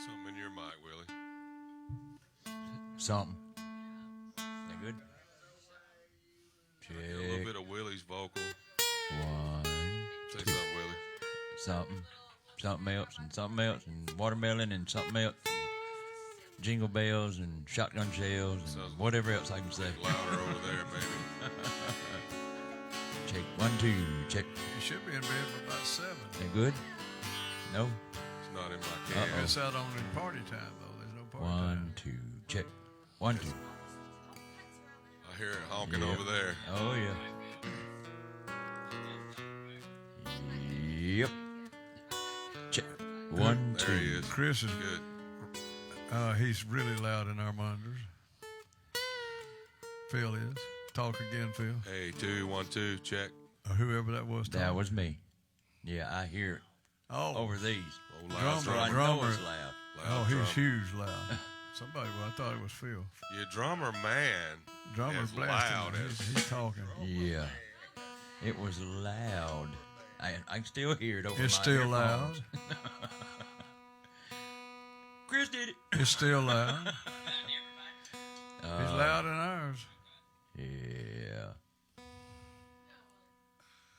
Something in your mic, Willie. Something. That good? Check. A little bit of Willie's vocal. One. Say something, Willie. Something. Something else, and watermelon, and something else. And jingle bells, and shotgun shells, and Sounds whatever else I can say. Louder over there, baby. Check. 1, 2. Check. You should be in bed by about 7. That good? No? It's not in my Uh-oh. can. It's out on the party time, though. There's no party 1, time. 2. Check. 1, 2. I hear it honking Yep. over there. Oh, yeah. Yep. Check. 1, There he 2. is. Chris is Good. he's really loud in our monitors. Phil is. Talk again, Phil. Hey, 2, 1, 2, check. Or whoever that was talking. That was me. Yeah, I hear it Oh, over these. Oh, loud So I drummer. know drummer. it's loud. Loud he's drum. huge loud. Somebody, well, I thought it was Phil. Your drummer man Drummer's is loud blasting. as He's talking. Yeah. It was loud. I can still hear it over It's my still earphones. loud. Chris did it. It's still loud. He's loud in ours. Yeah.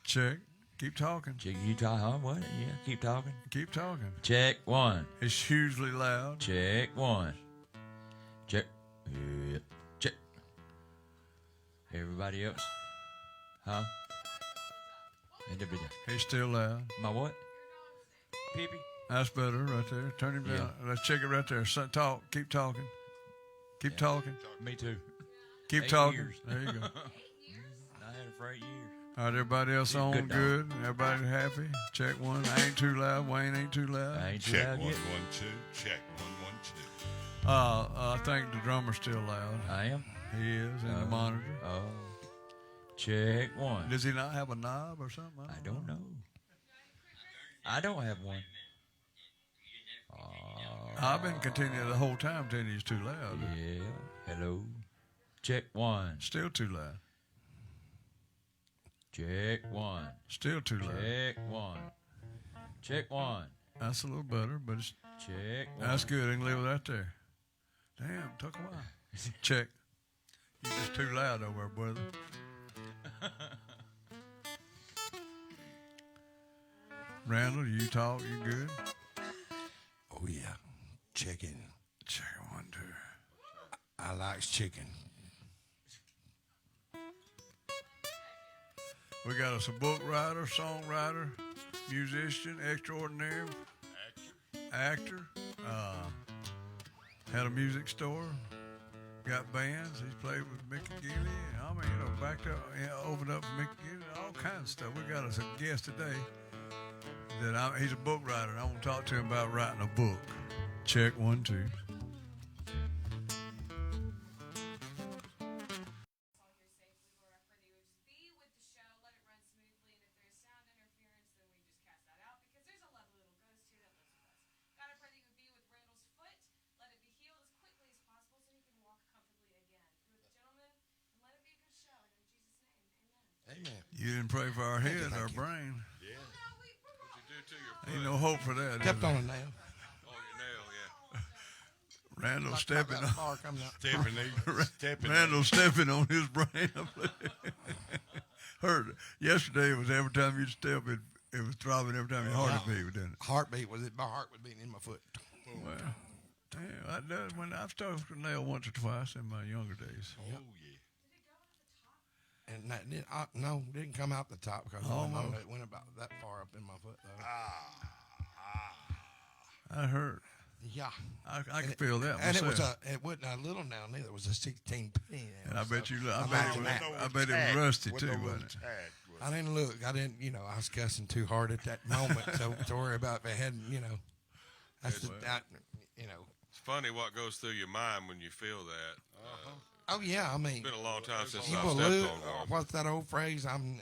Check. Keep talking. Check, you talk, huh? What? Yeah, keep talking. Keep talking. Check 1. It's hugely loud. Check 1. Check. Yeah. Check. Everybody else? Huh? He's still loud. My what? Peepee? That's better right there. Turn him down. Let's check it right there. Talk. Keep talking. Keep talking. Me too. Keep 8 talking. years. There you go. I had it for 8 years. All right, everybody else He's on good dog. good. Everybody happy. Check 1. I ain't too loud. Wayne ain't too loud. I ain't too Check loud 1, yet. 1, 2. Check 1, 1, 2. I think the drummer's still loud. I am. He is in the monitor. Oh. Check 1. Does he not have a knob or something? I don't know. I don't have one. I've been continuing the whole time telling you he's too loud. Yeah. Hello. Check 1. Still too loud. Check 1. Still too loud. Check 1. Check 1. That's a little better, but it's, Check 1. that's good. I can live with that there. Damn, took a while. Check. You just too loud over there, brother. Randall, you talk, you good? Oh, yeah. Chicken. Check 1, 2. I likes chicken. We got us a book writer, songwriter, musician, extraordinary, actor. Had a music store. Got bands. He's played with Mickey Gilley. I mean, backed up, opened up for Mickey Gilley, all kinds of stuff. We got us a guest today he's a book writer. And I want to talk to him about writing a book. Check 1, 2. Amen. You didn't pray for our head, our you. brain. Yeah. What'd you do to your Ain't foot? no hope for that. Stepped is there? on a nail. Oh, your nail, yeah. Randall stepping That on. bar coming out. Stepping Randall stepping on his brain. Hurt. Yesterday it was every time you step, it was throbbing every time your heart beat, didn't it? Heartbeat was it? My heart was beating in my foot. Well, damn, when I've stuck a nail once or twice in my younger days. Oh, yeah. And that didn't come out the top because Almost. it went about that far up in my foot though. That hurt. Yeah. I can feel that And myself. it wasn't a little nail neither. It was a 16 penny nail. And I bet you, I Imagine bet that. it was rusty too, wasn't it? I didn't look. I was cussing too hard at that moment to worry about if I hadn't, That's It's funny what goes through your mind when you feel that. Oh yeah, I mean, It's been a long time since you I've will stepped lose. on one. What's that old phrase? And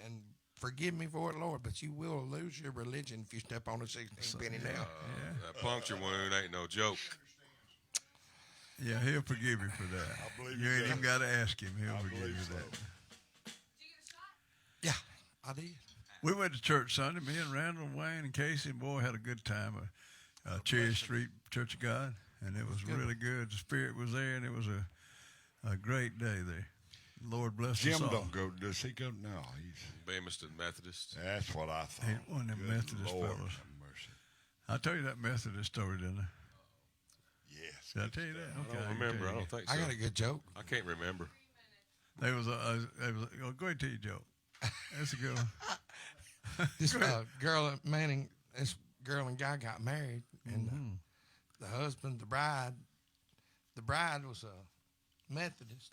forgive me for it, Lord, but you will lose your religion if you step on a 16 penny nail. That puncture wound ain't no joke. Yeah, he'll forgive you for that. You ain't even got to ask him. He'll forgive you for that. Yeah, I did. We went to church Sunday. Me and Randall, Wayne, and Casey, and boy, had a good time. Cherry Street Church of God, and it was really good. The Spirit was there, and it was a great day there. Lord bless us Jim all. don't go. Does he go? No, he's. Bamiston Methodist. That's what I thought. Ain't one of them Good Methodist Lord, fellas. have mercy. I told you that Methodist story, didn't I? Yes. Did I tell you that? I Okay, don't can remember. tell I you. don't think so. I got a good joke. I can't remember. There was go ahead, tell your joke. That's a good one. This girl Manning, this girl and guy got married, and the husband, the bride was a Methodist,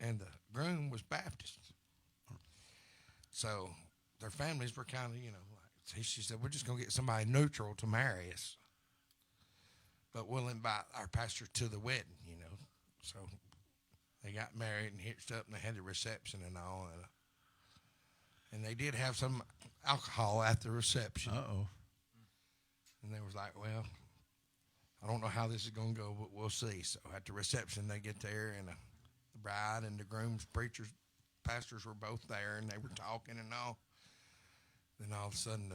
and the groom was Baptist. So their families were kind of, like, she said, we're just gonna get somebody neutral to marry us, but we'll invite our pastor to the wedding, So they got married and hitched up, and they had the reception and all, and they did have some alcohol at the reception. Uh-oh. And they was like, well, I don't know how this is going to go, but we'll see. So at the reception, they get there, and the bride and the groom's pastors were both there, and they were talking and all. Then all of a sudden,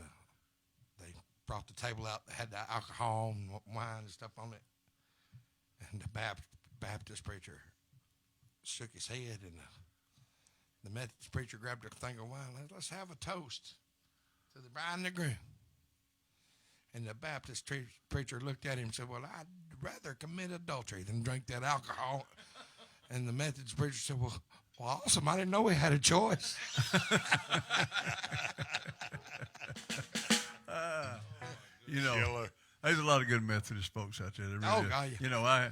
they brought the table out that had the alcohol and wine and stuff on it. And the Baptist preacher shook his head, and the Methodist preacher grabbed a thing of wine. Let's have a toast to the bride and the groom. And the Baptist preacher looked at him and said, well, I'd rather commit adultery than drink that alcohol. And the Methodist preacher said, well, awesome. I didn't know we had a choice. Killer. There's a lot of good Methodist folks out there. There really God, is. yeah.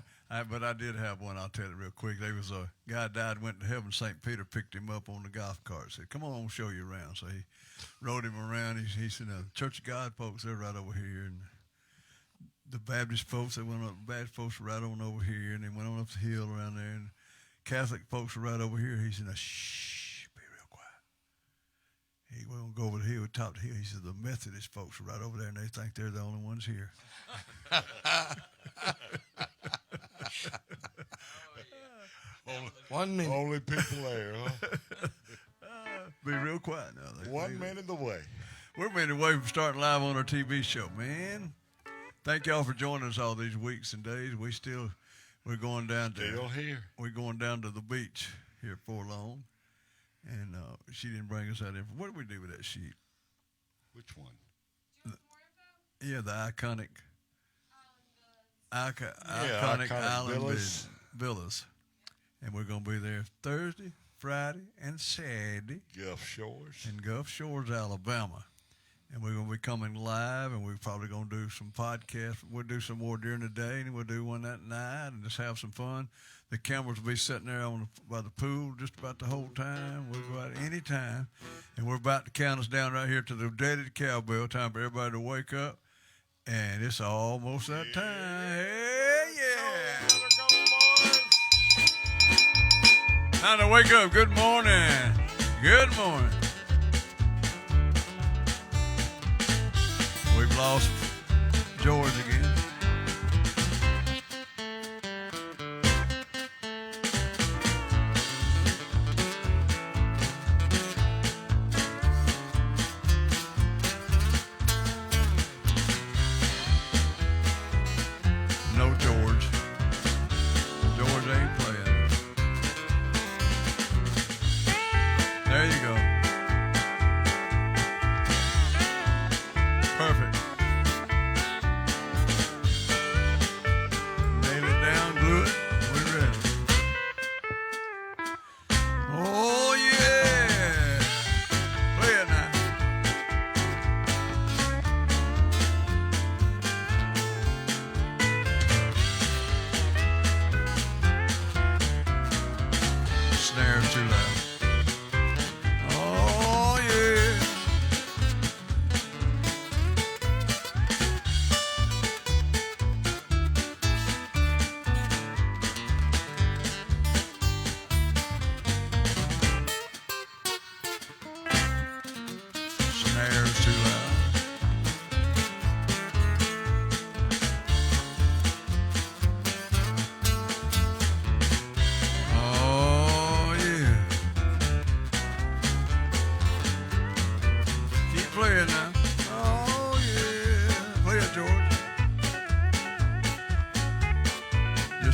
But I did have one. I'll tell it real quick. There was a guy died, went to heaven. St. Peter picked him up on the golf cart. Said, "Come on, I'll show you around." So he rode him around. He said, "Church of God folks, they're right over here, and the Baptist folks, they went up. Baptist folks were right on over here, and they went on up the hill around there, and Catholic folks were right over here." He said, "Now, shh, be real quiet." He went go over the hill, top of the hill. He said, "The Methodist folks are right over there, and they think they're the only ones here." Only people there, huh? Be real quiet now. 1 minute away. We're a minute away from starting live on our TV show, man. Thank y'all for joining us all these weeks and days. We're going down to Still here. We're going down to the beach here for long, and she didn't bring us that info. What did we do with that sheet? Which one? Yeah, the iconic Iconic Island Villas. Villas, and we're going to be there Thursday, Friday, and Saturday Gulf Shores. in Gulf Shores, Alabama. And we're going to be coming live, and we're probably going to do some podcasts. We'll do some more during the day, and we'll do one that night and just have some fun. The cameras will be sitting there by the pool just about the whole time. We'll go out any time. And we're about to count us down right here to the dreaded cowbell, time for everybody to wake up. And it's almost that time. Hey, yeah. Time to wake up. Good morning. Good morning. We've lost George again. No George. George ain't playing. There you go. Perfect.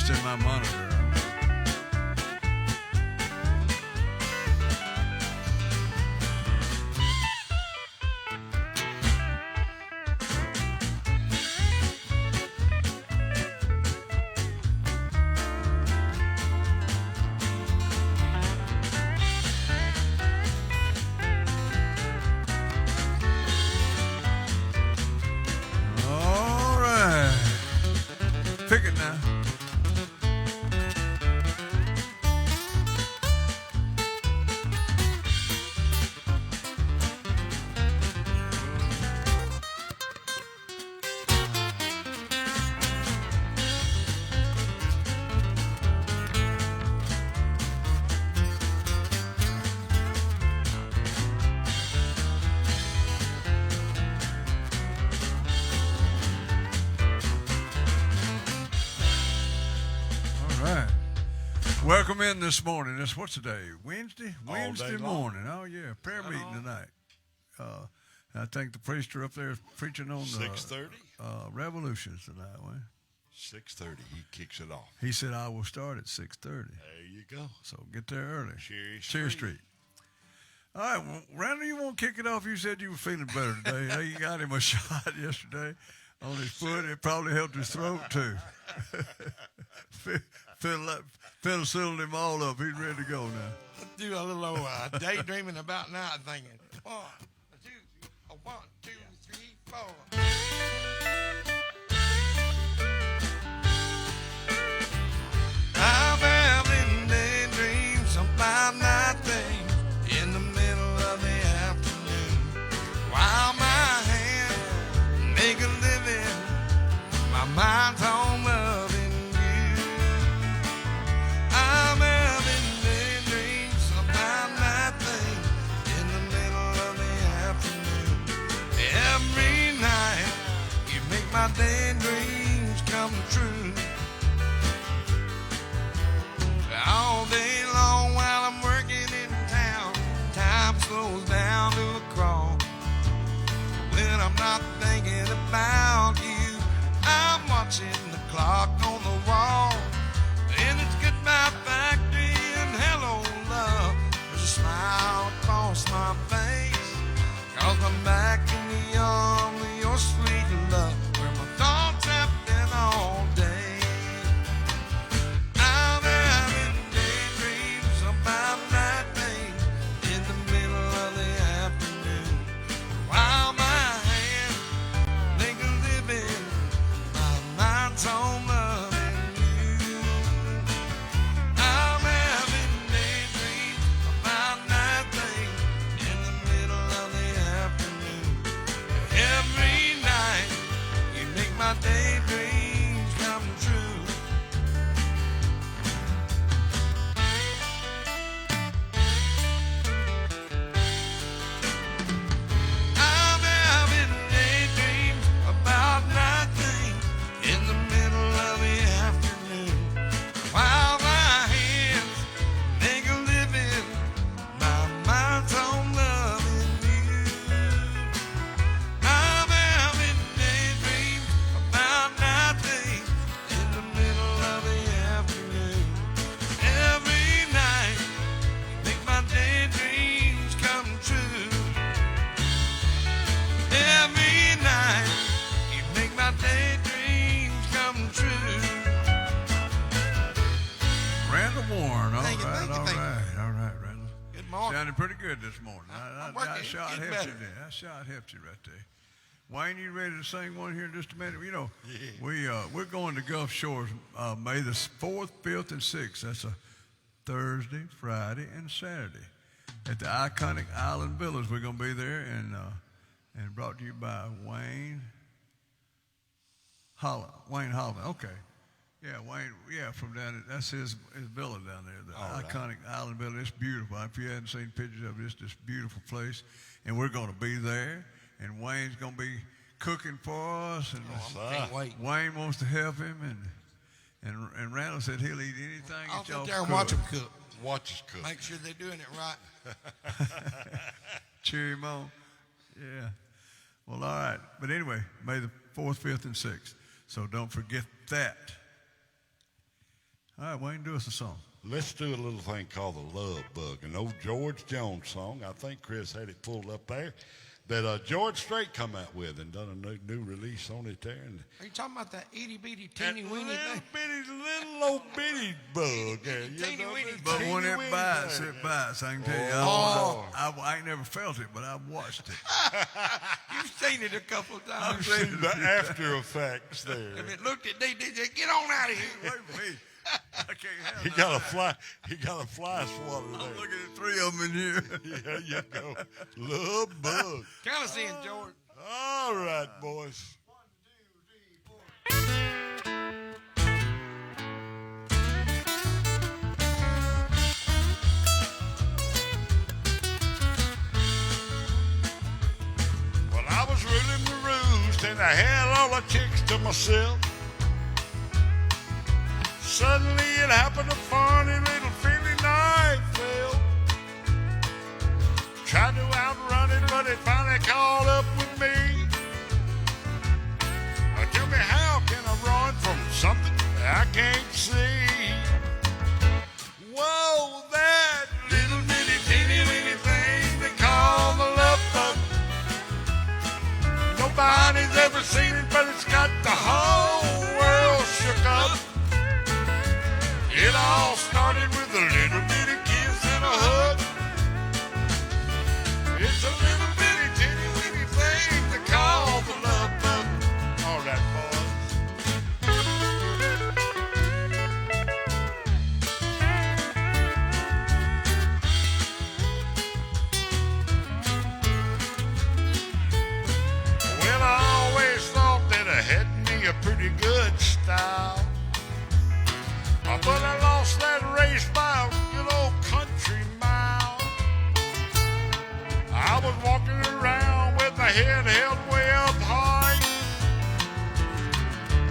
adjusting my monitor. All right. Pick it now. All right. Welcome in this morning. This what's the day? Wednesday? All day Wednesday long. morning. Oh yeah, prayer meeting tonight. I think the preacher up there is preaching on the 6:30. revolutions tonight. Well, 6:30. He kicks it off. he said I will start at 6:30. There you go. So get there early. Cherry Street. All right, well, Randall, you want to kick it off? You said you were feeling better today. Hey, you got him a shot yesterday on his foot. It probably helped his throat too. Penicillin him all up. He's ready to go now. Let's do a little daydreaming about night thinking. 1, 2, 1, 2, 3, 4. I'm having daydreams about night things in the middle of the afternoon. While my hands make a living, my mind's on loving you. I'm having daydreams about night things in the middle of the afternoon. Every night you make my daydreams come true. All day long while I'm working in town, time slows down to a crawl. When I'm not thinking about you, I'm watching the clock on the wall. And it's goodbye factory and hello love. There's a smile across my face, 'cause I'm back in the arms of your sweet love, where my thoughts have been all day. I'm having daydreams about night things in the middle of the afternoon. While my hands make a living, my mind's on loving you. I'm having daydreams about night things in the middle of the afternoon. Every night you make my daydreams come true. I'm having daydreams about night things in the middle of the afternoon. While my hands make a living, my mind's on loving you. I'm having daydreams about night things in the middle of the afternoon. Every night you make my daydreams come true. Every night you make my daydreams come true. Randall Warren. All Thank you, right, thank you, all thank you. right, all right, Randall. Good morning. Sounded pretty good this morning. I'm That working. shot Getting helped you better. there. That shot helped you right there. Wayne, you ready to sing one here in just a minute? You know, Yeah. we're going to Gulf Shores May the 4th, 5th, and 6th. That's a Thursday, Friday, and Saturday at the iconic Island Villas. We're going to be there, and brought to you by Wayne Holland. Wayne Holland. Okay. Yeah, Wayne. Yeah, from down there. That's his villa down there, the All right. iconic Island Villa. It's beautiful. If you hadn't seen pictures of it, it's this beautiful place, and we're going to be there. And Wayne's going to be cooking for us, and Can't wait. Wayne wants to help him, and Randall said he'll eat anything I'll that y'all sit there and cook. watch them cook. Watch us cook. Make sure they're doing it right. Cheer him on. Yeah. Well, all right. But anyway, May the 4th, 5th, and 6th. So don't forget that. All right, Wayne, do us a song. Let's do a little thing called the Love Bug, an old George Jones song. I think Chris had it pulled up there. That George Strait come out with and done a new release on it there. And Are you talking about that itty bitty that teeny weeny little thing? bitty, little old bitty bug there. You Teeny know, weeny that But teeny when it weeny bites, thing. it bites. I can tell you. Oh. I ain't never felt it, but I've watched it. You've seen it a couple of times. I've seen it. The after effects there. And it looked at D.D. said, "Get on out of here." Wait for me. I can't have He none got a of that. fly. He got a fly swatter I'm there. looking at 3 of them in here. There you go. Love bug. Kind of seeing George. All right, boys. Well, I was ruling the roost and I had all the chicks to myself. Suddenly it happened, a funny little Philly night fell. Tried to outrun it, but it finally caught up with me. Tell me, how can I run from something I can't see? Whoa, that little bitty teeny weeny thing they call the love bug. Nobody's ever seen it, but it's got the whole world shook up. It all started with a little bitty kiss and a hug. It's a little bitty teeny weeny thing they call the love bug. All right, boys. Well, I always thought that I had me a pretty good style. But I lost that race by a good old country mile. I was walking around with my head held way up high.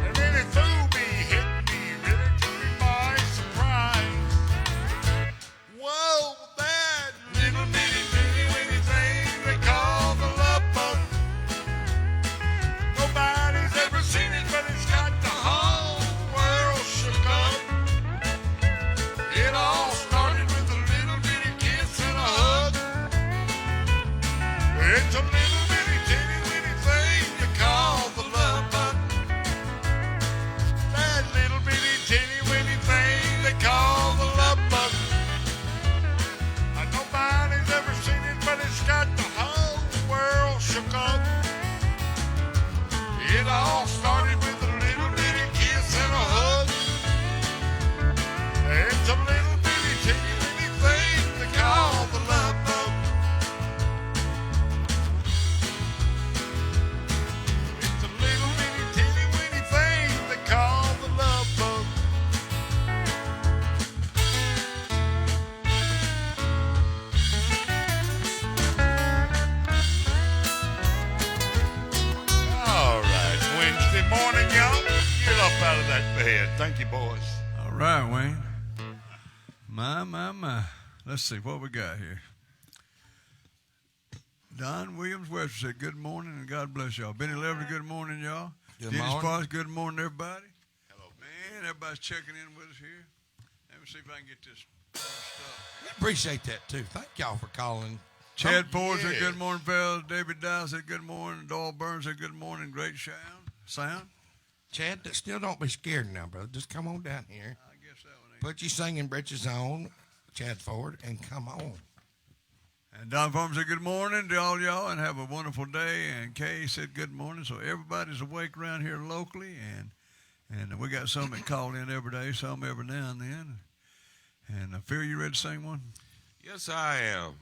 And then it threw me, hit me, really to my surprise. Whoa, that little bitty bitty winny thing they call the love bug. Nobody's ever seen it, but it's got the whole world shook up. It all started with a little bitty kiss and a hug. It's a little bitty teeny weeny thing they call the love bug. That little bitty teeny weeny thing they call the love bug. Nobody's ever seen it, but it's got the whole world shook up. It all started with a little bitty kiss and a hug. It's a little bitty teeny weeny thing they call the love bug. It's a little bitty teeny weeny thing they call the love bug. All right, Wednesday morning, y'all. Get up out of that bed. Thank you, boys. All right, Wayne. My. Let's see what we got here. Don Williams Webster said, good morning and God bless y'all. Benny Leverett, good morning, y'all. Good Dennis morning. Potts, good morning, everybody. Hello. Man, everybody's checking in with us here. Let me see if I can get this stuff. Appreciate that too. Thank y'all for calling. Chad Ford said, yes. good morning, fellas. David Dow said, good morning. Doyle Burns said, good morning. Great sound. Chad, still don't be scared now, brother. Just come on down here. I guess that one ain't. Put your singing britches on, Chad Ford, and come on. And Don Farmer said, good morning to all y'all and have a wonderful day. And Kay said, good morning. So everybody's awake around here locally. And we got some that call in every day, some every now and then. And Phil, you ready to sing one? Yes, I am.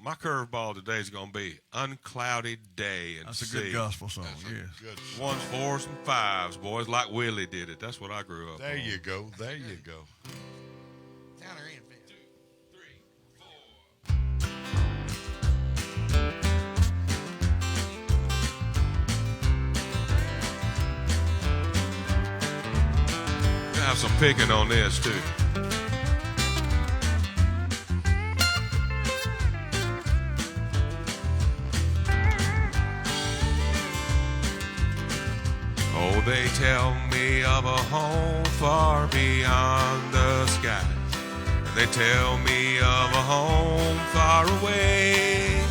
My curveball today is going to be Unclouded Day. And That's a good gospel song, yes. Good. Ones, fours, and fives, boys, like Willie did it. That's what I grew up There on. you go. There you go. Down there in, Phil. We'll have some picking on this, too. Oh, they tell me of a home far beyond the skies. They tell me of a home far away.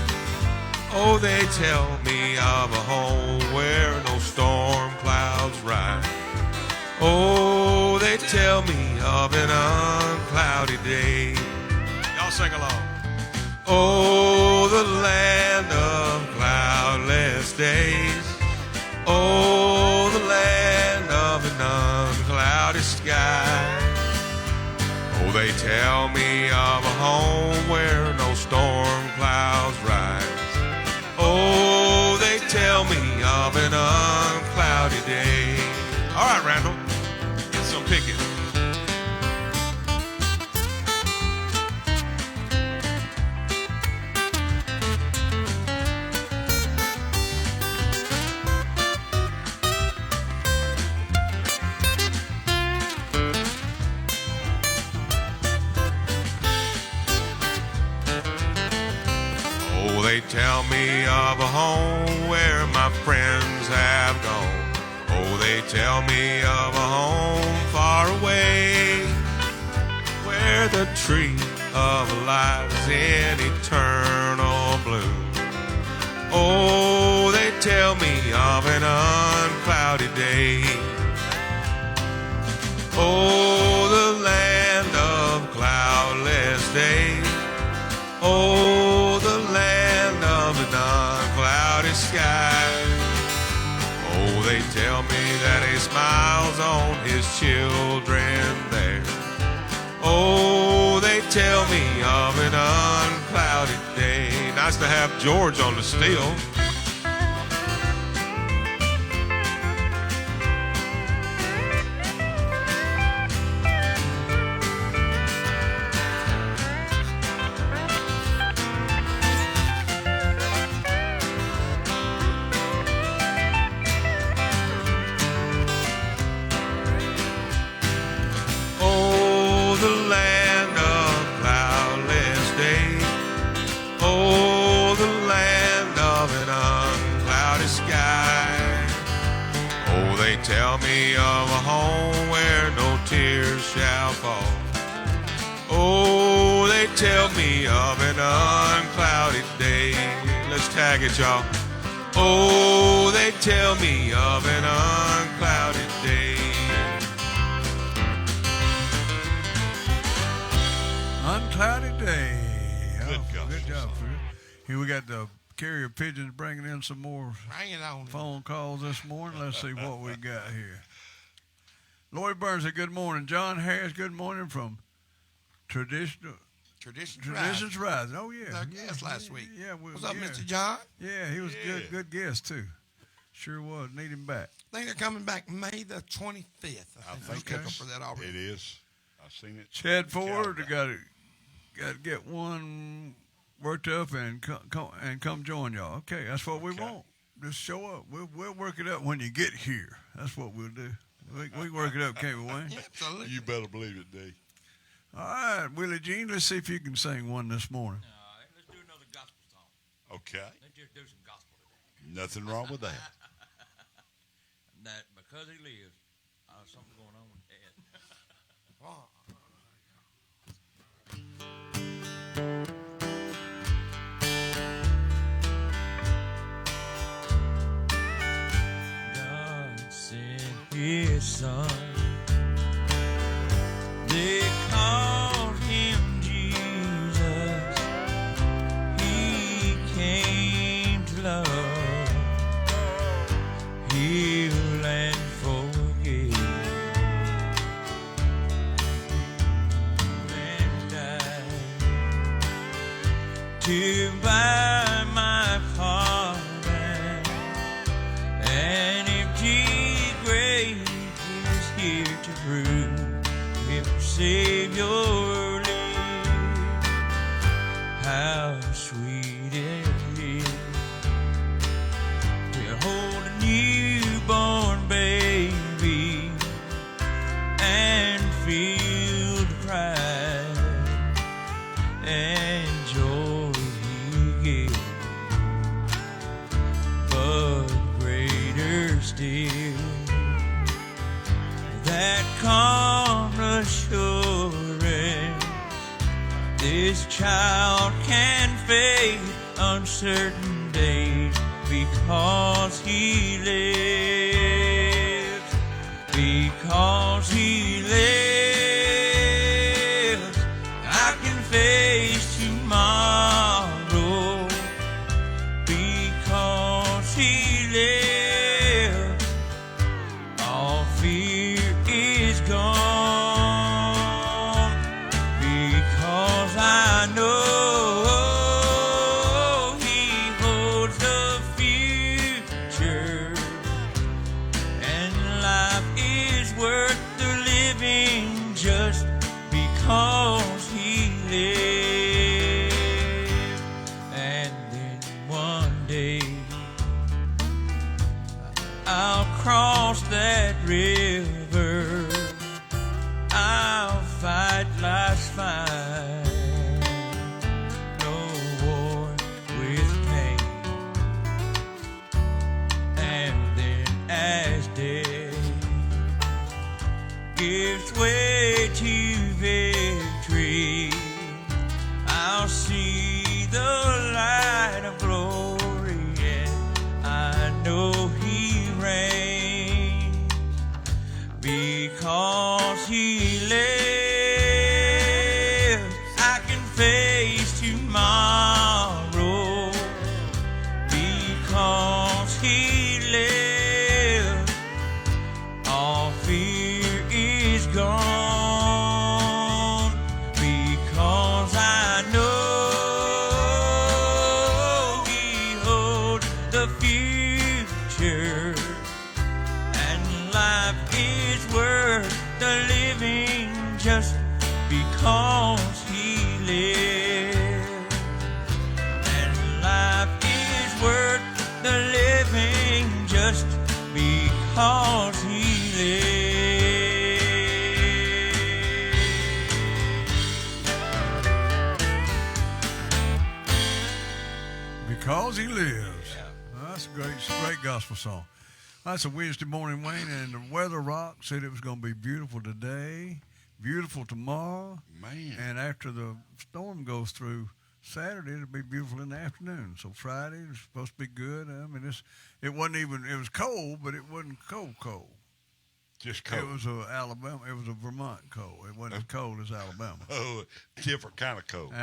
Oh, they tell me of a home where no storm clouds rise. Oh, they tell me of an unclouded day. Y'all sing along. Oh, the land of cloudless days. Oh, the land of an unclouded sky. Oh, they tell me of a home where no storm clouds rise. Oh, they tell me of an unclouded day. All right, Randall, get some picking. They tell me of a home where my friends have gone. Oh, they tell me of a home far away, where the tree of life is in eternal bloom. Oh, they tell me of an unclouded day. Oh, the land of cloudless days. Oh, the land of an unclouded sky. Oh, they tell me that he smiles on his children there. Oh, they tell me of an unclouded day. Nice to have George on the steel. Tell me of a home where no tears shall fall. Oh, they tell me of an unclouded day. Let's tag it, y'all. Oh, they tell me of an unclouded day. Unclouded day. Good Oh, gosh. good job, Chris. Here we got the carrier pigeons bringing in some more Bring it on. phone calls this morning. Let's see what we got here. Lloyd Burns said, good morning. John Harris, good morning from Traditions Rising. Oh, yeah. Our guest last week. Yeah. What's up, yeah. Mr. John? Yeah, he was Yeah. good guest, too. Sure was. Need him back. I think they're coming back May the 25th. I think think they're okay. scheduled for that already. It is. I've seen it. Chad Ford, Calendar. got to get one worked up and come join y'all. Okay, that's what we Okay. want. Just show up. We'll work it up when you get here. That's what we'll do. We work it up, can't we, Wayne? Yeah, absolutely. You better believe it, D. All right, Willie Jean, let's see if you can sing one this morning. All right, let's do another gospel song. Okay. Let's just do some gospel today. Nothing wrong with that. That because he lives, something going on with Dad. God sent his son. They called him Jesus. He came to love, heal and forgive, and died to buy my pardon. An empty grave is here to prove if Savior lives. How sweet it is to hold a newborn baby and feel the pride and joy he gives. But greater still calm assurance this child can face uncertain days because he lives, because he lives. I can face tomorrow because he lives. All fear is gone because I know he holds the future, and life is worth the living just because he lives. And then one day I'll cross that river, I'll fight life's fight, no war with pain. And then as day gives way to victory, I'll see the light of glory, and I know he reigns because he lives. I can face tomorrow because he lives. All fear is gone because I know he holds the future, and life is worth the living just because he lives. And life is worth the living just because he lives. Because he lives. That's a great gospel song. That's a Wednesday morning, Wayne, and the Weather Rock said it was going to be beautiful today, beautiful tomorrow, Man. and after the storm goes through Saturday, it'll be beautiful in the afternoon. So Friday is supposed to be good. I mean, it wasn't even, it was cold, but it wasn't cold. Just cold. It was a Vermont cold. It wasn't as cold as Alabama. Oh, different kind of cold.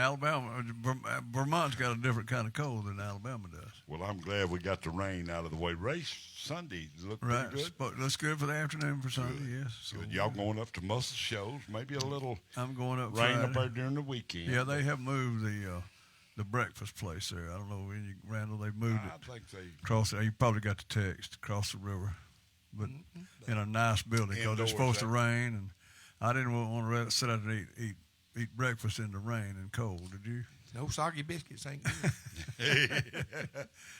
Vermont's got a different kind of cold than Alabama does. Well, I'm glad we got the rain out of the way. Race Sunday looked Right. pretty good. Looks good for the afternoon for Sunday, yes. So, Good. Y'all going up to Muscle Shoals? Maybe a little I'm going up rain Friday. up there during the weekend. Yeah, they have moved the breakfast place there. I don't know, Randall, they've moved I it think they across. You probably got the text across the river, but in a nice building because Indoors, it's supposed to eh? rain, and I didn't want to sit out and eat breakfast in the rain and cold. Did you? No soggy biscuits ain't good.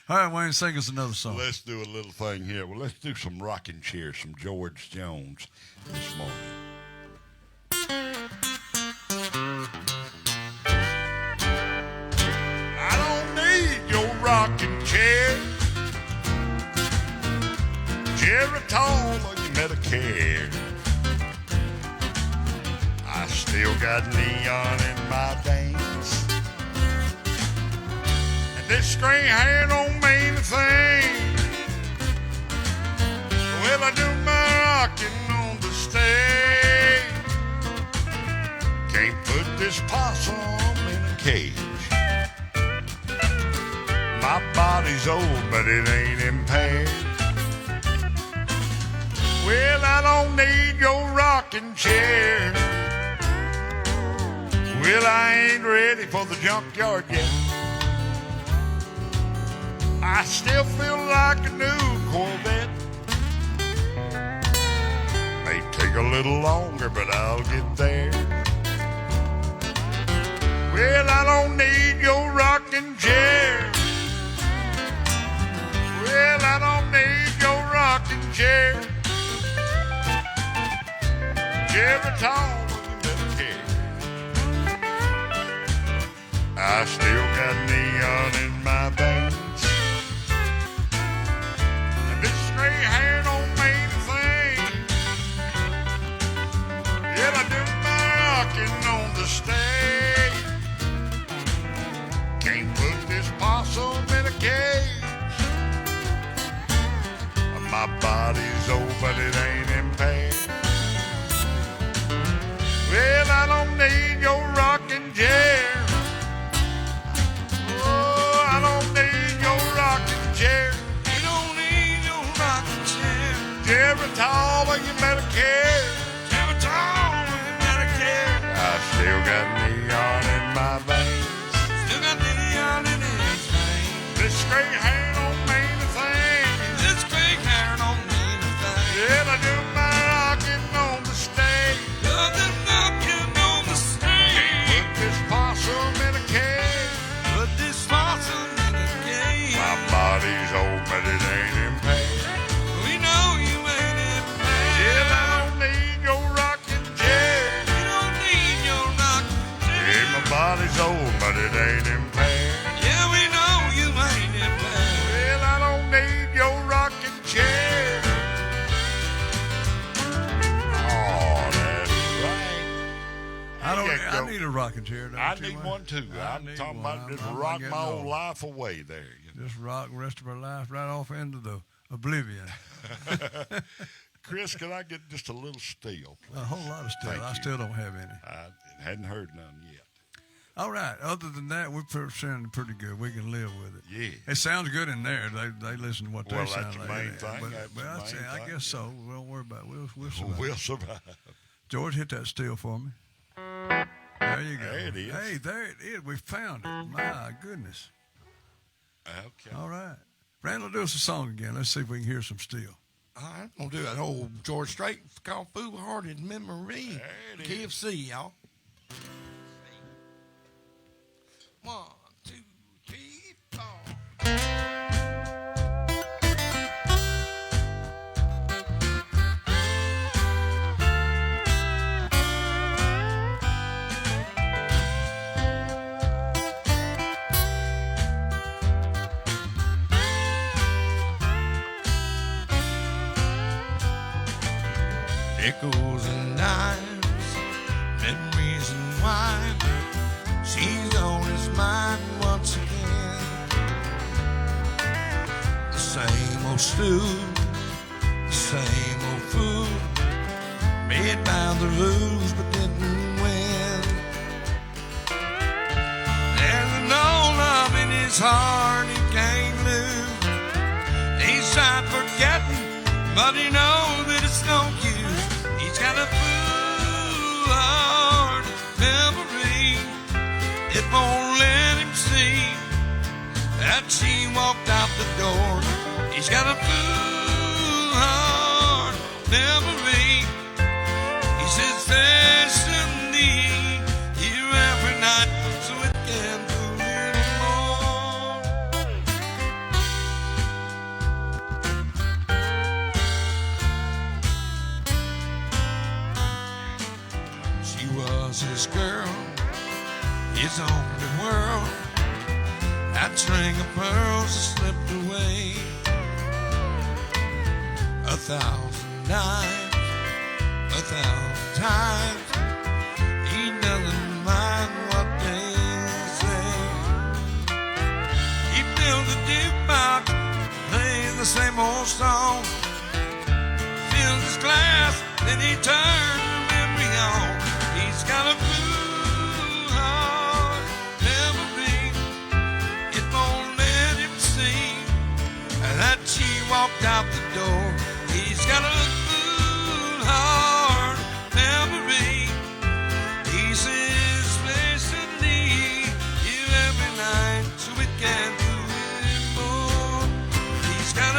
All right, Wayne, sing us another song. Let's do a little thing here. Well, let's do some rocking chairs, some George Jones this morning. I don't need your rocking chair, Geritol or your Medicare. I still got neon in my veins, and this string hair don't mean a thing. Well, I do my rocking on the stage. Can't put this possum in a cage. My body's old, but it ain't impaired. Well, I don't need your rocking chair. Well, I ain't ready for the junkyard yet. I still feel like a new Corvette. May take a little longer, but I'll get there. Well, I don't need your rocking chair. Well, I don't need your rocking chair. Geritol with Medicare. I still got neon in my veins, and this gray hair don't mean a thing. it ain't impaired. Well, I don't need your rocking chair. Oh, I don't need your rocking chair. You don't need your rocking chair. Geritol, you better care. Geritol, you better care. I still got neon in my veins. Still got neon in his veins. This gray hair don't mean a thing. This gray hair don't mean a thing. Yeah, I do my rocking on the stage. Love them knocking on the stage. Put this possum in a cage. Put this possum in a cage. My body's old, but it ain't impaired. We know you ain't impaired. Yeah, I don't need your rocking chair. You don't need your rocking chair. Yeah, my body's old, but it ain't impaired. Yeah, we know you ain't impaired. Well, I don't need your rocking chair. Oh, that's right. I need a rocking chair. Don't I you, need man? one too. I I'm need talking one. about just I'm rock getting my old old. life away there. You know. Just rock the rest of our life right off into the oblivion. Chris, can I get just a little steel? A whole lot of stuff. Thank I you. still don't have any. I hadn't heard none yet. All right. Other than that, we're sounding pretty good. We can live with it. Yeah. It sounds good in there. They listen to what Well, they sound that's the like. main there. thing. But, That's but the I main say, I thing. guess so. We don't worry about it. We'll survive. We'll survive. George, hit that steel for me. There you go. There it is. Hey, there it is. We found it. My goodness. Okay. All right. Randall, do us a song again. Let's see if we can hear some steel. All right, I'm going to do that old George Strait called Foolhardy Memory. There it is. KFC, y'all. 1, 2, 3, 4. Nickels and dimes, memories and wine. She's on his mind once again. The same old stew, the same old food, made by the rules but didn't win. There's no love in his heart he can't lose. He's tried forgetting, but he knows that it's no use. He's got a foolhardy memory. It won't let him see that she walked out the door. He's got a foolhardy memory. He says destiny here every night, so it can't do anymore. She was his girl, his only world. That string of pearls that slipped away. 1,000 nights, 1,000 times, he doesn't mind what they say. He built a jukebox, playing the same old song. Fills his glass, then he turns the memory on. He's got a foolhardy memory. It won't let him see that she walked out the door. He's got a foolhardy memory. He says patiently here every night, so it can't do anymore. He's got a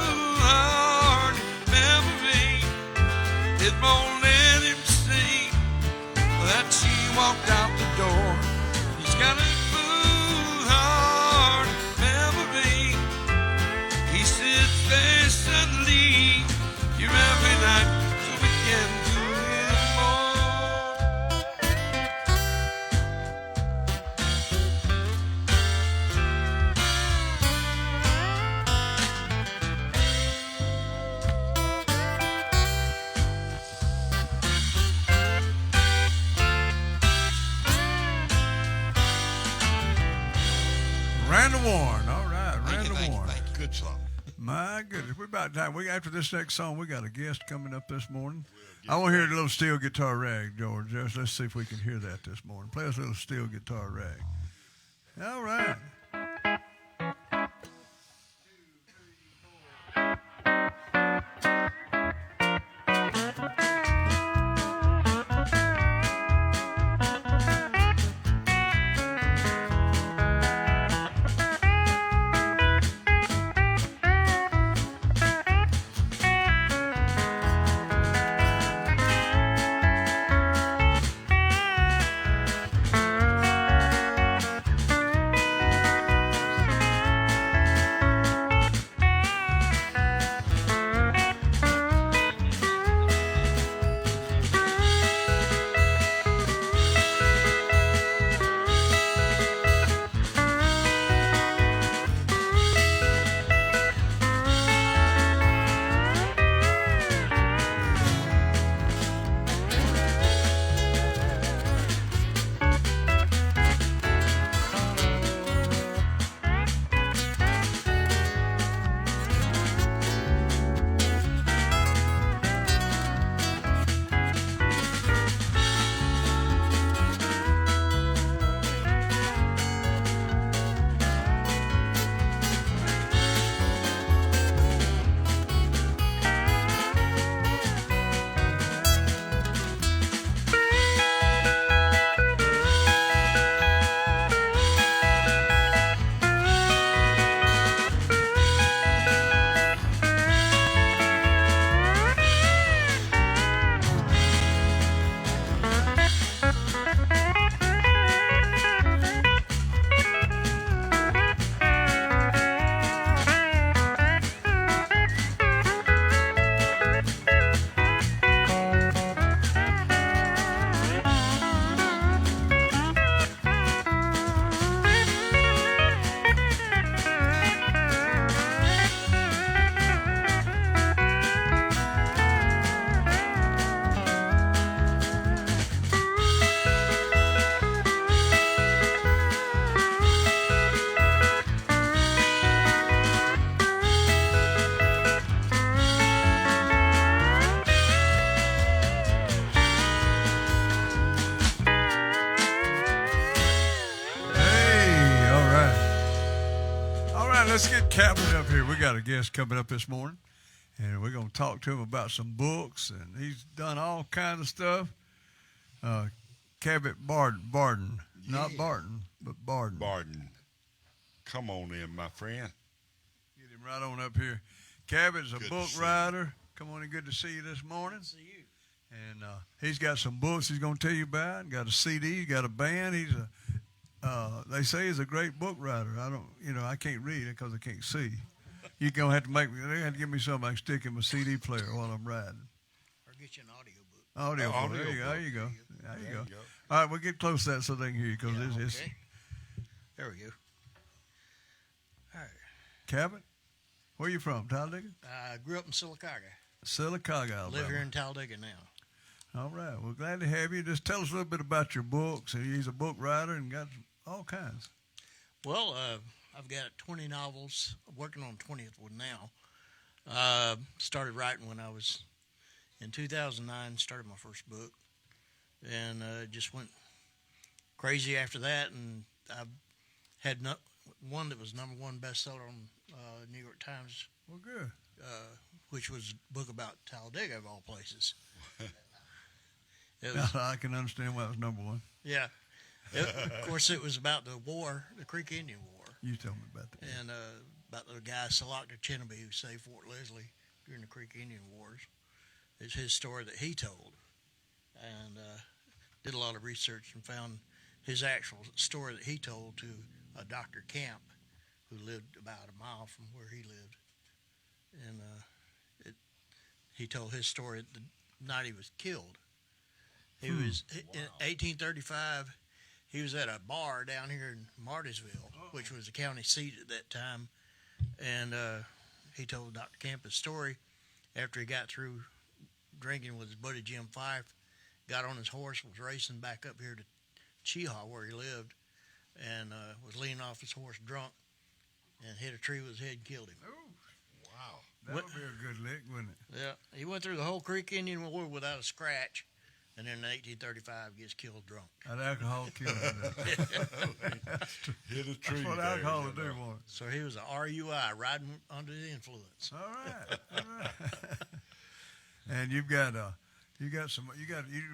foolhardy memory. It won't let him see that she walked out the door. He's got a foolhardy memory. He sits patiently here every night, so we can do it more. Randall Warren. All right. Thank you, Randall thank you, Warren. thank you. Good song. My goodness, we're about time. After this next song, we got a guest coming up this morning. I want to hear a little steel guitar rag, George. Let's see if we can hear that this morning. Play us a little steel guitar rag. All right. Let's get Captain up here. We got a guest coming up this morning, and we're going to talk to him about some books, and he's done all kinds of stuff. Cabot Barden. Not Barton, but Barden. Barden. Come on in, my friend. Get him right on up here. Cabot's a Good book to see writer. Come on in, good to see you this morning. Good to see you. And he's got some books he's going to tell you about. Got a CD. He's got a band. He's a they say he's a great book writer. I can't read it because I can't see. You're gonna have to they have to give me something I can stick in my CD player while I'm riding. Or get you an audio book. Audio book. There you go. There you go. All right, we'll get close to that so they can hear you because it's Okay. There we go. All right. Cabot. Where you from? Talladega? I grew up in Sylacauga. Sylacauga, Alabama. Live here in Talladega now. All right. Well, glad to have you. Just tell us a little bit about your books. He's a book writer and got all kinds. Well, I've got 20 novels. I'm working on 20th one now. Started writing when I was in 2009. Started my first book, and just went crazy after that. And I had one that was #1 bestseller on New York Times. Well, good. Which was a book about Talladega of all places. I can understand why it was #1. Yeah. Of course, it was about the war, the Creek Indian War. You tell me about that. And about the guy, Salocta Cheneby, who saved Fort Leslie during the Creek Indian Wars. It's his story that he told. And did a lot of research and found his actual story that he told to a Dr. Camp, who lived about a mile from where he lived. And he told his story the night he was killed. He was in 1835. He was at a bar down here in Martinsville, which was the county seat at that time, and he told Dr. Camp his story after he got through drinking with his buddy Jim Fife, got on his horse, was racing back up here to Cheehaw where he lived, and was leaning off his horse drunk and hit a tree with his head and killed him. That would be a good lick, wouldn't it? Yeah, he went through the whole Creek Indian War without a scratch, and then in 1835 gets killed drunk. That alcohol kills him. Hit a tree. That's what there, alcohol will you know. do, won't So he was a RUI, riding under the influence. it? All right. All right. And you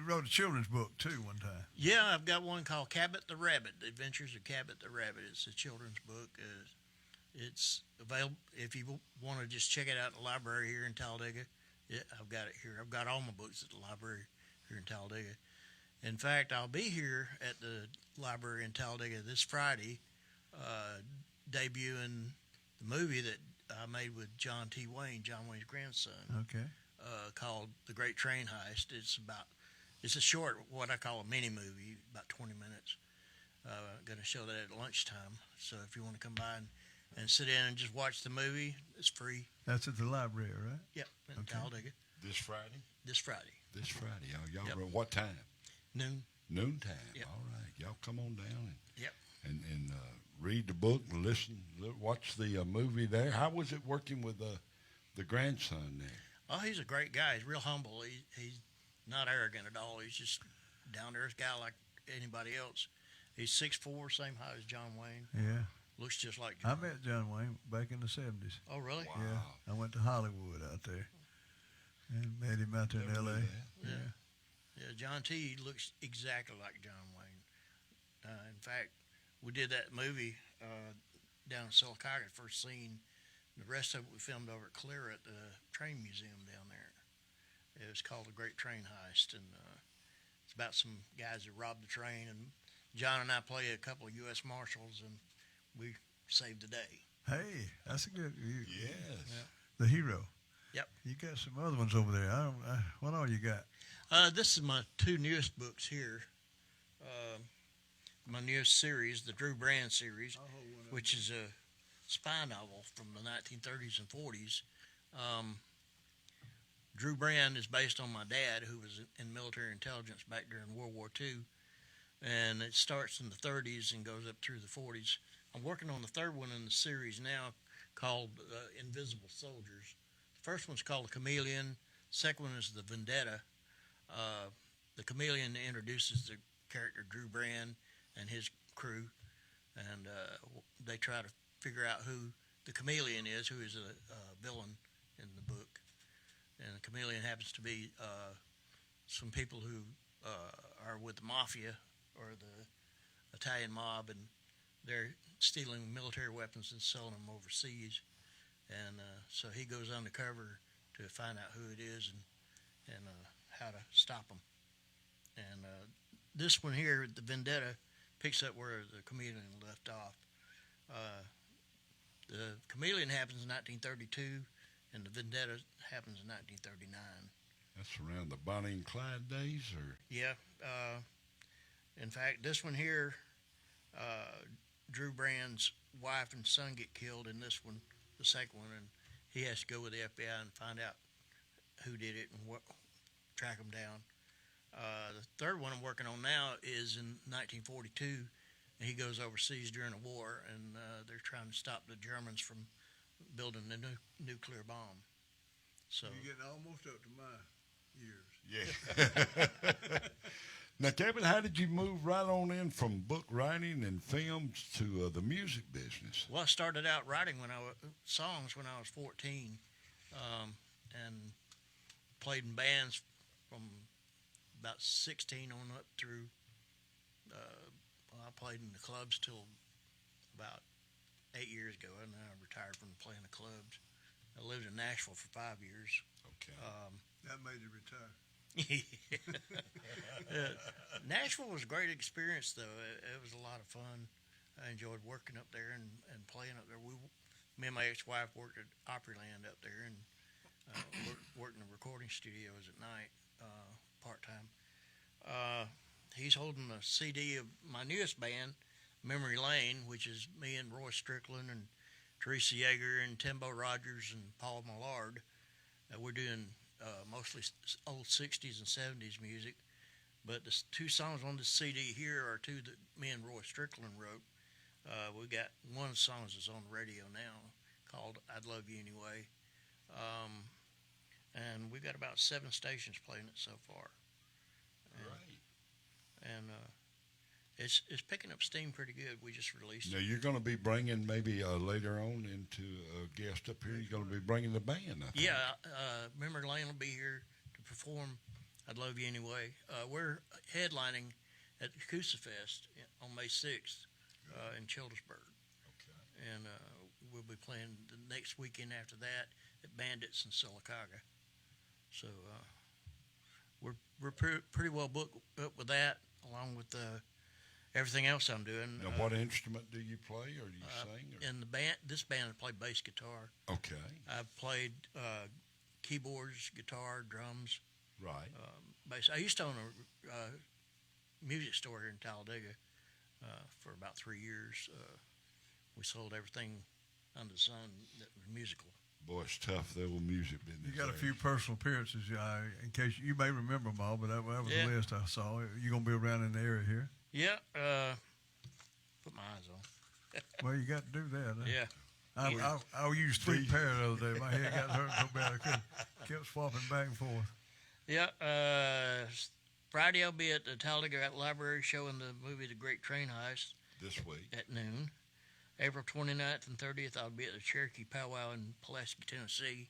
wrote a children's book too one time. Yeah, I've got one called Cabot the Rabbit, The Adventures of Cabot the Rabbit. It's a children's book. It's available if you want to just check it out in the library here in Talladega. Yeah, I've got it here. I've got all my books at the library here in Talladega. In fact, I'll be here at the library in Talladega this Friday, debuting the movie that I made with John T. Wayne, John Wayne's grandson, Okay. called The Great Train Heist. It's a short, what I call a mini movie, about 20 minutes. Going to show that at lunchtime. So if you want to come by and sit in and just watch the movie, it's free. That's at the library, right? Yep, in Okay. Talladega This Friday? this Friday, This Friday. Y'all Yep. what time? noon. Noontime. Yep. All right. Y'all come on down Yep. and read the book and watch the movie there. How was it working with the grandson there? Oh, he's a great guy. He's real humble. He's not arrogant at all. He's just down to earth guy like anybody else. He's 6'4", same height as John Wayne. Yeah. Looks just like I John. met John Wayne back in the 70s. Oh, really? Wow. Yeah. I went to Hollywood out there and met him out there in Never knew L.A. that. Yeah. Yeah, John T. looks exactly like John Wayne. In fact, we did that movie down in Sylacauga, first scene. The rest of it we filmed over at Clear at the train museum down there. It was called The Great Train Heist, and it's about some guys that robbed the train. And John and I play a couple of U.S. Marshals, and we saved the day. Hey, that's a good. Yes. The hero. Yep. You got some other ones over there. What all you got? This is my two newest books here. My newest series, the Drew Brand series, which is a spy novel from the 1930s and 40s. Drew Brand is based on my dad, who was in military intelligence back during World War II, and it starts in the 30s and goes up through the 40s. I'm working on the third one in the series now, called Invisible Soldiers. The first one's called The Chameleon. The second one is The Vendetta. The Chameleon introduces the character Drew Brand and his crew, and they try to figure out who the Chameleon is, who is a villain in the book. And the Chameleon happens to be some people who are with the mafia or the Italian mob, and they're stealing military weapons and selling them overseas. And so he goes undercover to find out who it is and how to stop them. And this one here, the Vendetta, picks up where the Chameleon left off. The Chameleon happens in 1932, and the Vendetta happens in 1939. That's around the Bonnie and Clyde days, or? Yeah. In fact, this one here, Drew Brand's wife and son get killed in this one, the second one, and he has to go with the FBI and find out who did it and track them down. The third one I'm working on now is in 1942, and he goes overseas during the war, and they're trying to stop the Germans from building the nuclear bomb. So You're getting almost up to my years. Yeah. Now, Kevin, how did you move right on in from book writing and films to the music business? Well, I started out writing songs when I was 14, and played in bands from about 16 on up through. I played in the clubs till about 8 years ago, and then I retired from playing the clubs. I lived in Nashville for 5 years. Okay. That made you retire. Nashville was a great experience, though. It was a lot of fun. I enjoyed working up there and playing up there. Me and my ex-wife worked at Opryland up there and worked in the recording studios at night, part-time. He's holding a CD of my newest band, Memory Lane, which is me and Roy Strickland and Teresa Yeager and Timbo Rogers and Paul Millard. We're doing mostly old 60s and 70s music, but the two songs on this CD here are two that me and Roy Strickland wrote. We got one of the songs that's on the radio now called I'd Love You Anyway. And we got about 7 stations playing it so far. Right. And it's picking up steam pretty good. We just released Now it. you're going to be bringing maybe later on into a guest up here. You're going to be bringing the band. I think. Yeah, Memory Lane will be here to perform I'd Love You Anyway. We're headlining at the Coosa Fest on May 6th in Childersburg. Okay. And we'll be playing the next weekend after that at Bandits in Sylacauga. So we're pretty well booked up with that, along with everything else I'm doing. Now, what instrument do you play, or do you sing? Or? In the band, this band, I play bass guitar. Okay. I've played keyboards, guitar, drums, Right. bass. I used to own a music store here in Talladega for about 3 years. We sold everything under the sun that was musical. Boy, it's tough, the old music business. You got a there. few personal appearances, in case you may remember them all, but that was Yeah. the list I saw. You're going to be around in the area here. Yeah, put my eyes on. Well, you got to do that. Yeah. I used 3 pairs the other day. My head got hurt so bad I couldn't. Kept swapping back and forth. Yeah, Friday I'll be at the Talladega Library showing the movie The Great Train Heist This week. at noon. April 29th and 30th I'll be at the Cherokee Powwow in Pulaski, Tennessee.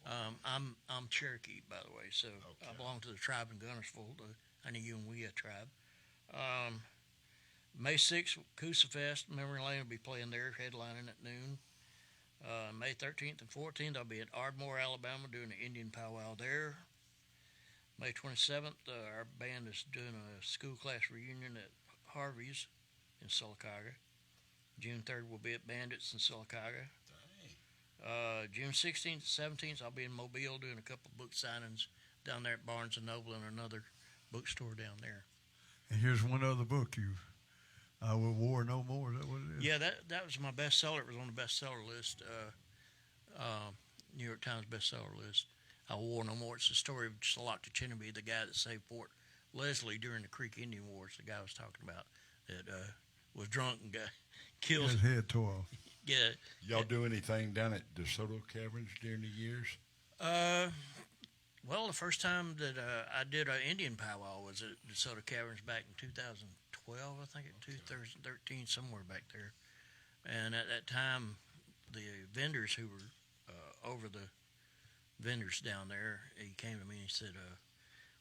I'm Cherokee, by the way, so I belong to the tribe in Gunnersville, the Aniuwea tribe. May 6th, Coosa Fest, Memory Lane will be playing there, headlining at noon. May 13th and 14th I'll be at Ardmore, Alabama, doing an Indian powwow there. May 27th, our band is doing a school class reunion at Harvey's in Sylacauga. June 3rd, we'll be at Bandits in Sylacauga. June 16th, 17th, I'll be in Mobile doing a couple book signings down there at Barnes & Noble and another bookstore down there. And here's one other book I Will War No More. Is that what it is? Yeah, that was my bestseller. It was on the bestseller list, New York Times bestseller list. I Will War No More. It's the story of Salakta Chinnaby, the guy that saved Fort Leslie during the Creek Indian Wars. The guy I was talking about that was drunk and got killed. His head tore off. Yeah. Y'all do anything down at DeSoto Caverns during the years? Well, the first time that I did an Indian powwow was at DeSoto Caverns back in 2012, I think, in 2013, somewhere back there. And at that time, the vendors who were over the vendors down there, he came to me and he said,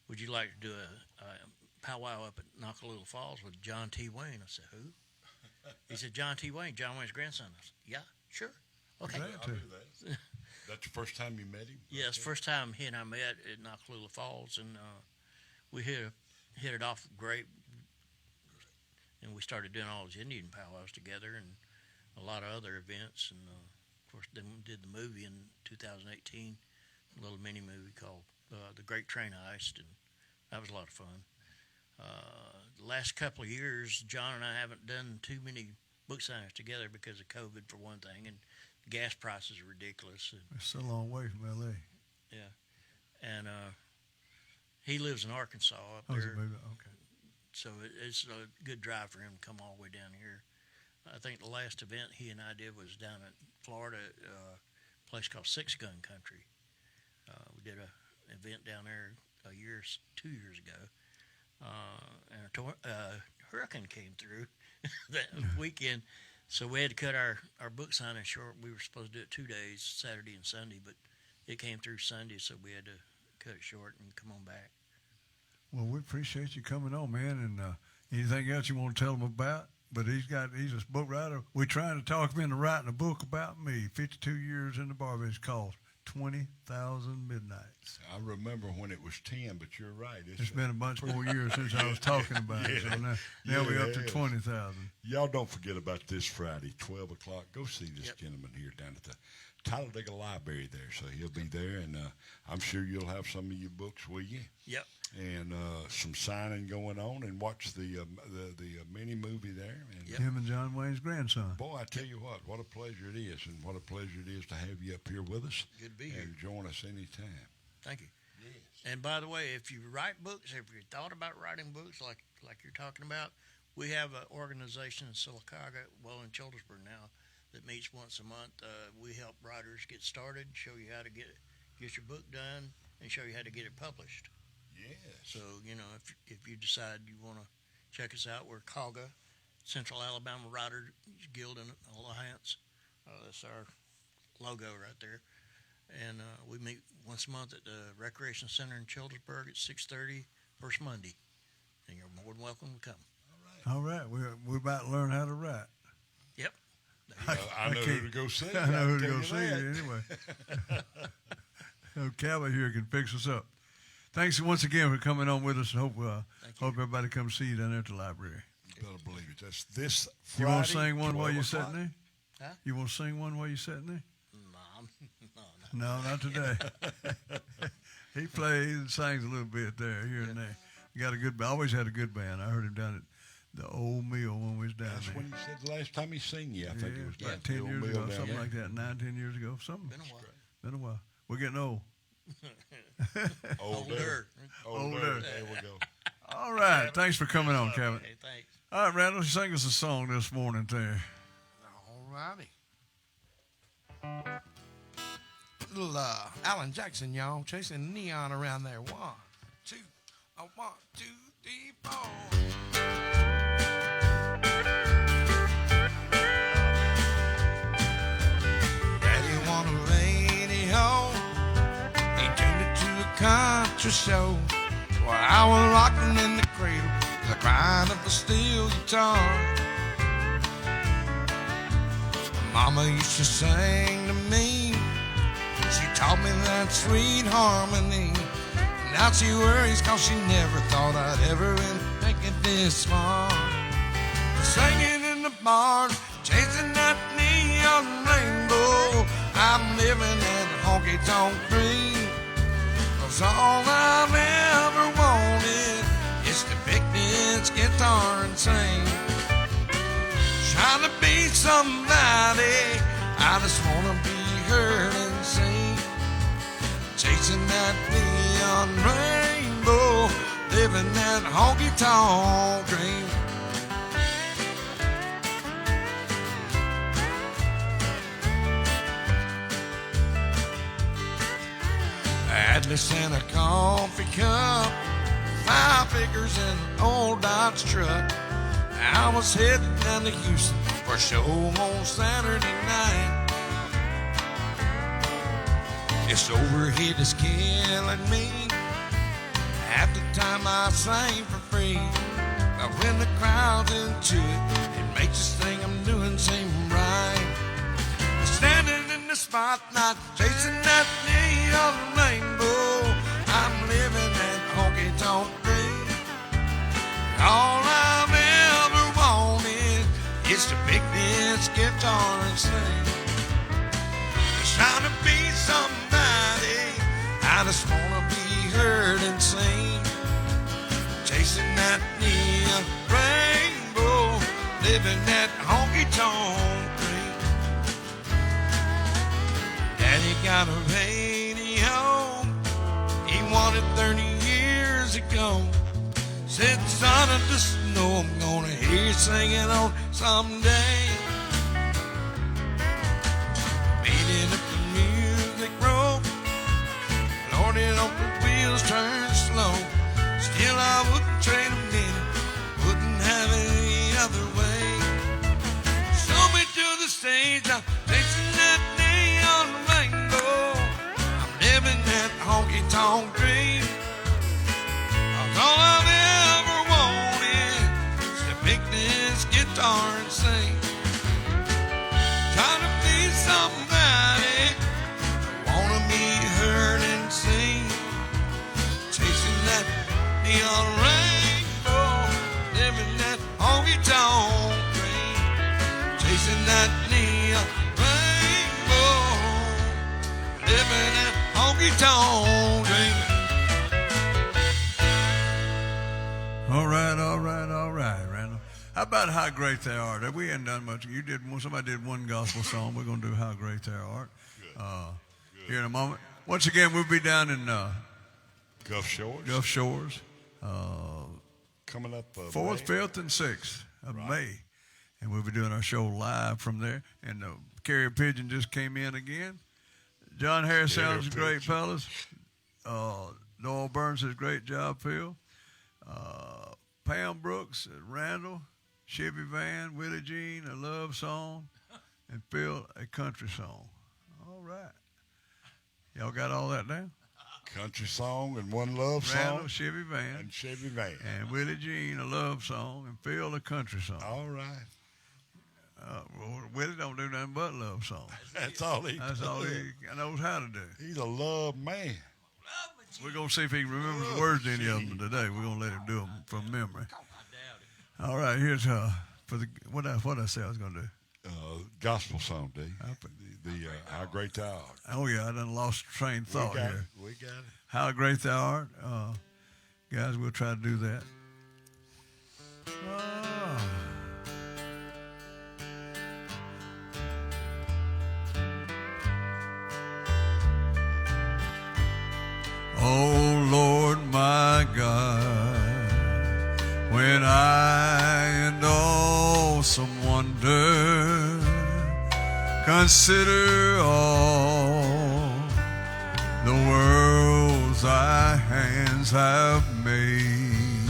would you like to do a powwow up at Nakalula Falls with John T. Wayne? I said, who? He said, John T. Wayne, John Wayne's grandson. I said, yeah, sure. Okay. Glad I'll to. do that. That's the first time you met him? Yeah, it's the first time he and I met at Nakalula Falls, and we hit it off great. And we started doing all those Indian powwows together and a lot of other events. And, of course, then we did the movie in 2018, a little mini movie called The Great Train Heist, and that was a lot of fun. The last couple of years, John and I haven't done too many book signings together because of COVID, for one thing, and gas prices are ridiculous. And, It's so long way from L.A. yeah, and he lives in Arkansas up Oh, is it there, maybe? Okay. so it's a good drive for him to come all the way down here. I think the last event he and I did was down in Florida, a place called Six Gun Country. We did an event down there 2 years ago, and a hurricane came through that weekend, so we had to cut our book signing short. We were supposed to do it 2 days, Saturday and Sunday, but it came through Sunday, so we had to cut it short and come on back. Well, we appreciate you coming on, man. And anything else you want to tell them about? But he's a book writer. We're trying to talk him into writing a book about me. 52 years in the bar. It's called 20,000 Midnights. I remember when it was 10, but you're right. It's been a bunch more years since I was talking about it. So now we're up to 20,000. Y'all don't forget about this Friday, 12 o'clock. Go see this gentleman here down at the Talladega Library there. So he'll be there, and I'm sure you'll have some of your books with you. Yep. And some signing going on, and watch the mini movie there. And Him and John Wayne's grandson. boy, I tell you what a pleasure it is, and what a pleasure it is to have you up here with us. Good to be here. And join us anytime. Thank you. And by the way, if you write books, if you thought about writing books like you're talking about, we have an organization in Sylacauga, well, in Childersburg now, that meets once a month. We help writers get started, show you how to get your book done, and show you how to get it published. Yes. So, if you decide you want to check us out, we're CALGA, Central Alabama Writers Guild and Alliance. That's our logo right there. And we meet once a month at the Recreation Center in Childersburg at 6:30, first Monday. And you're more than welcome to come. All right. We're about to learn how to write. Yep. I know who to go see. I know who to I'll go tell see you that. anyway. So Calvin here can fix us up. Thanks once again for coming on with us. And hope everybody comes see you down there at the library. You better believe it. That's this You Friday. want to sing one while 12 you're o'clock. sitting there? Huh? You want to sing one while you're sitting there? No, No, not today. He plays and sings a little bit there, here and there. He got a good. Always had a good band. I heard him down at the Old Mill when we was down That's there. when he said the last time he seen you. I think it was about down 10 the old years mill ago, down something there. like that. 9, 10 years ago, something. been a while. Been a while. We're getting old. Older. Older. There we go. All right. Thanks for coming on, Kevin. Hey, thanks. All right, Randall, sing us a song this morning there. All righty. Little Alan Jackson, y'all, chasing neon around there. 1, 2, 1, 2, 3, 4. Daddy want a radio. He tuned it to a country show. While I was rocking in the cradle, the crying of the steel guitar. Mama used to sing to me. She taught me that sweet harmony. Now she worries 'cause she never thought I'd ever make it this far. Singing in the bars, chasing that neon rainbow. I'm living that honky-tonk dream. 'Cause all I've ever wanted is to pick this guitar and sing. Trying to be somebody, I just wanna be heard and seen. Chasing that neon rainbow, living that honky-tonk dream. Atlas in a coffee cup, 5 figures in an old Dodge truck. I was heading down to Houston for a show on Saturday night. This overheat is killing me. Half the time I sing for free, but when the crowd's into it, it makes this thing I'm doing seem right. Standing in the spotlight, chasing that neon rainbow. I'm living that honky-tonk dream. All I've ever wanted is to pick this guitar and sing. Just trying to be somebody, I just wanna be heard and seen. Chasing that neon rainbow, living that honky-tonk dream. Daddy got a radio he wanted 30 years ago. Said, son, I just know I'm gonna hear you singing on someday. Beating up the music road, loading up the wheels, turn slow. Still I wouldn't trade a minute, wouldn't have it any other way. Show me to the stage, I'm chasing that neon rainbow. I'm living that honky-tonk dream. All I've ever wanted is to pick this guitar and sing. Trying to be somebody, wanna be heard and seen. Chasing that neon rainbow, living that honky-tonk dream. Chasing that neon rainbow, living that honky-tonk dream. All right, Randall. How about How Great Thou Art? We hadn't done much. Somebody did one gospel song. We're going to do How Great Thou Art here in a moment. Once again, we'll be down in Gulf Shores. Gulf Shores, Coming up 4th, May. 5th, and 6th of May. and we'll be doing our show live from there. And the carrier pigeon just came in again. John Harris sounds great, fellas. Noel Burns says, great job, Phil. Pam Brooks, Randall, Chevy Van, Willie Jean, a love song, and Phil, a country song. All right. Y'all got all that down? Country song and one love Randall, song. Chevy Van, And Chevy Van. and Willie Jean, a love song, and Phil, a country song. All right. Well, Willie don't do nothing but love songs. That's all he That's all he knows how to do. He's a love man. We're going to see if he remembers the words to any of them today. We're going to let him do them from memory. All right, here's for the what I say I was going to do. Gospel song, D. The How Great Thou Art. Oh, yeah, I done lost train of thought we got here. it. We got it. How great thou art. Guys, we'll try to do that. Oh, Lord, my God, when I in awesome wonder consider all the worlds thy hands have made,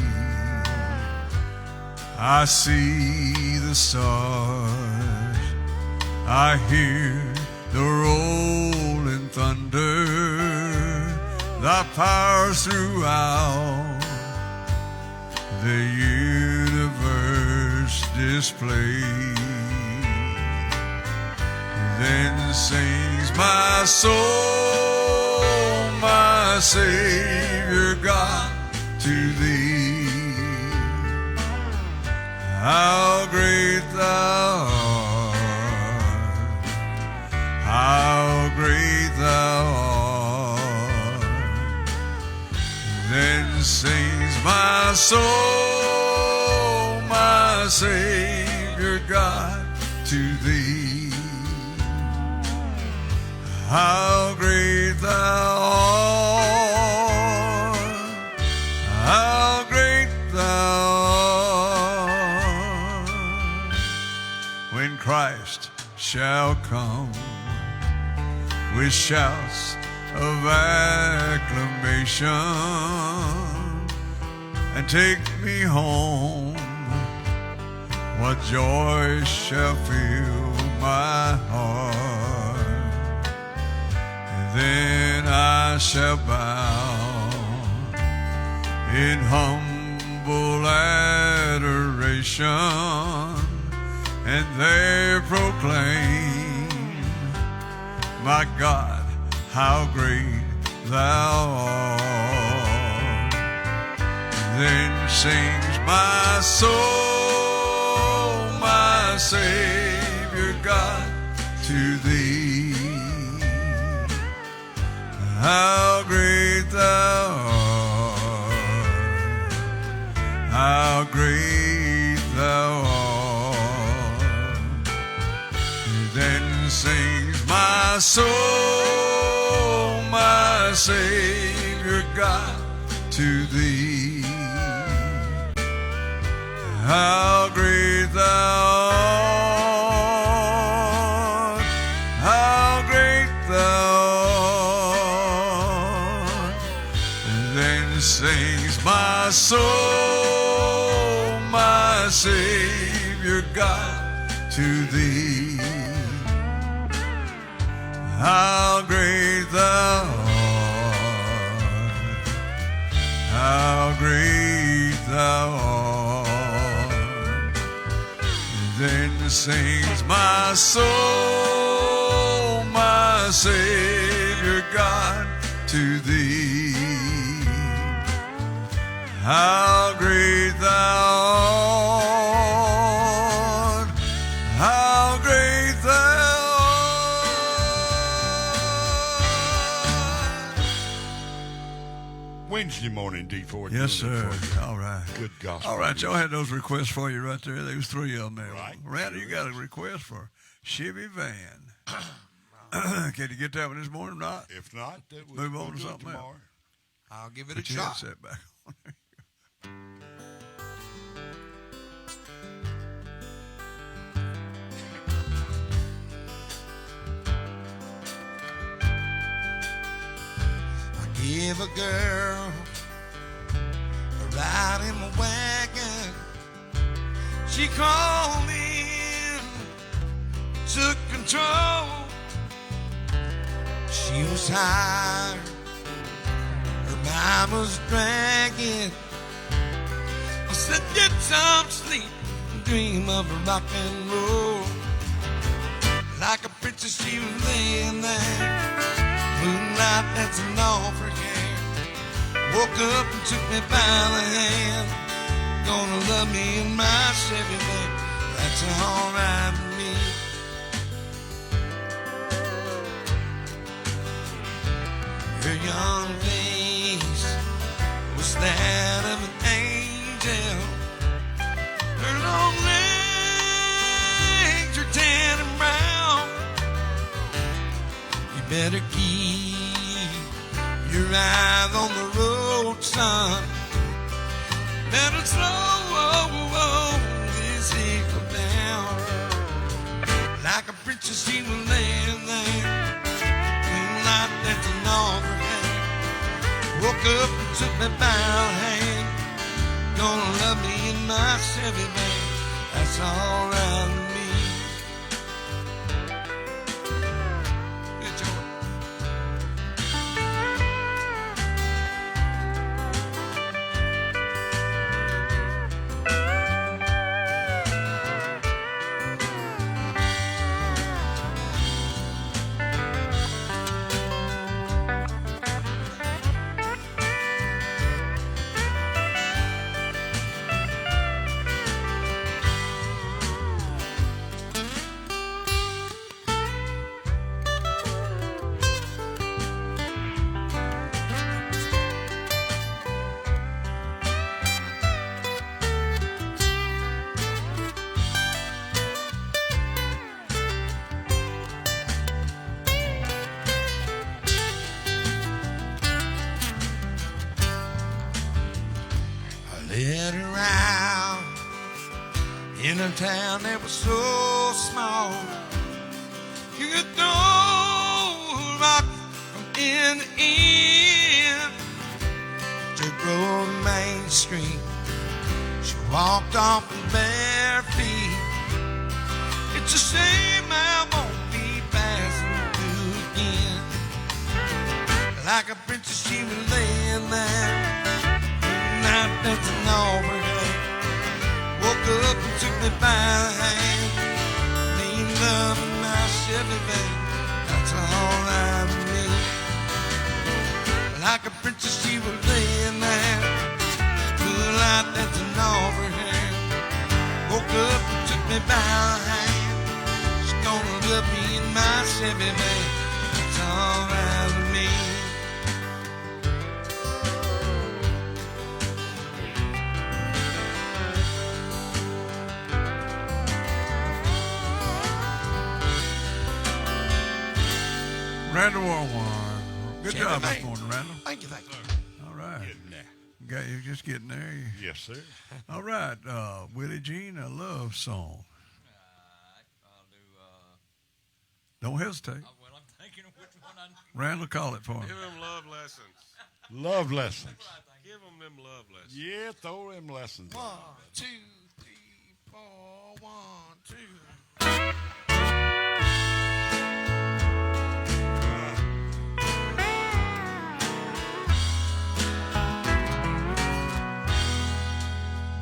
I see the stars, I hear the rolling thunder, thy powers throughout the universe display. Then sings my soul, my Savior God, to thee. How great thou art, how great thou art. Then sings my soul, my Savior God, to thee. How great thou art, how great thou art. When Christ shall come with shouts of acclamation and take me home, what joy shall fill my heart. Then I shall bow in humble adoration and there proclaim, my God, how great thou art. Then sings my soul, my Savior God, to thee. How great thou art, how great thou art. Then sings my soul, my Savior God, to thee. How great thou art, how great thou art. Then sings my soul, my Savior God, to thee. How great thou art, how great thou art. Then sings my soul, my Savior God, to thee. How great thou art, how great thou art. Wednesday morning, D4. Yes, sir. All right. Good gospel. All right, y'all had those requests for you right there. There was three of them there. Right. Randy, you got a request for Chevy Van. Can you get that one this morning? Not? If not, that Move on we'll to do it something else. tomorrow. I'll give it Put a your shot. headset back on there. give a girl a ride in my wagon. She called in, took control. She was tired, her mind was dragging. I said, get some sleep and dream of rock and roll. Like a princess she was laying there, moonlight dancing off her hair. Woke up and took me by the hand. Gonna love me in my Chevy van, that's alright with me. Her young face was that of an angel. Her long legs are tan and brown. You better keep your eyes on the road, son. Better slow this vehicle down. Like a princess she was laying there, moonlight dancing on her hair. Woke up and took me by the hand. Gonna love me in my Chevy van, that's alright with me. Good job. Let her out in a town that was so small. You could throw rock from end to end. Dirt road, Main Street. She walked off with bare feet. It's a shame I won't be passing through again. Like a princess, she was laying there, night dancing over her. Woke up and took me by the hand. Made love in my Chevy van, that's alright with me. Like a princess she was laying there, moonlight dancing over her. Woke up and took me by the hand. She's gonna love me in my Chevy van, that's alright with me. Randall Warwan. Good Chevy job this van. morning, Randall. Thank you, thank you. All right. Getting there. You're just getting there. Yes, sir. All right. Willie Jean, a love song. I'll do, Don't hesitate. well, I'm thinking of which one I Randall, call it for me. Give them love lessons. Love lessons. Give them love lessons. Yeah, throw them lessons. 1, 2, 3, 4, 1, 2.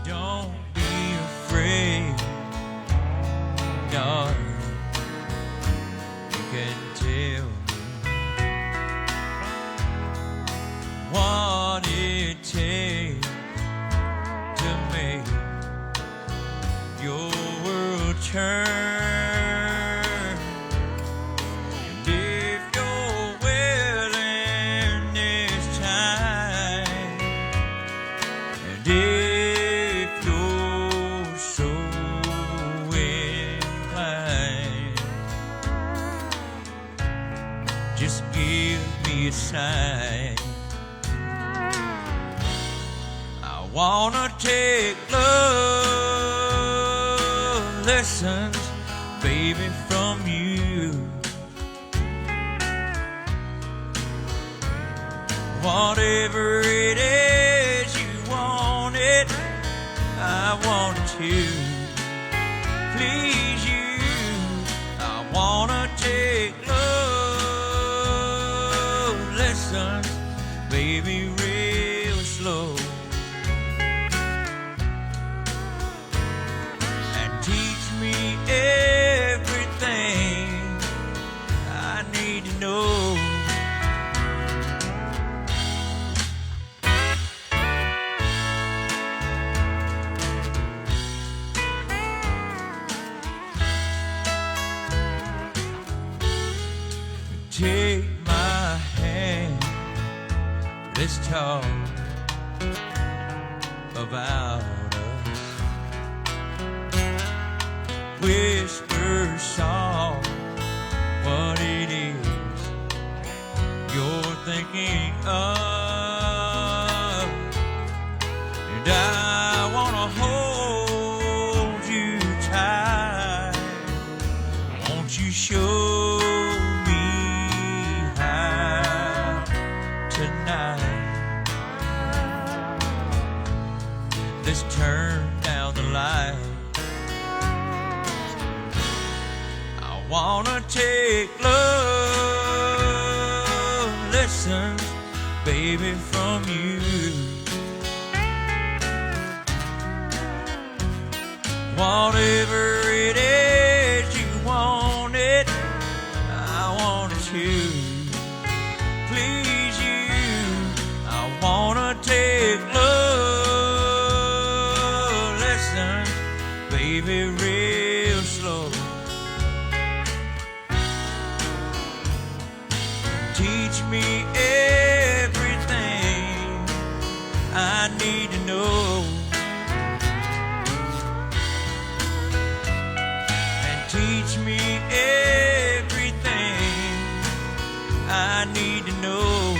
Don't be afraid, darling. You can tell me what it takes to make your world turn. And if you're willing this time, and if you're so inclined, just give me a sign. I wanna take love lessons, baby, from you. Whatever it is you want it, I want it to please you. I wanna take love lessons, baby, real slow, and teach me everything I need to know. Take my hand, let's talk about us. Whisper soft what it is you're thinking of, and I wanna hold you tight. Won't you show tonight? Let's turn down the light. I wanna take love lessons, baby, from you. Whatever it is you want it, I want it to please you. I wanna take love lessons, baby, real slow. Teach me everything I need to know, and teach me everything I need to know.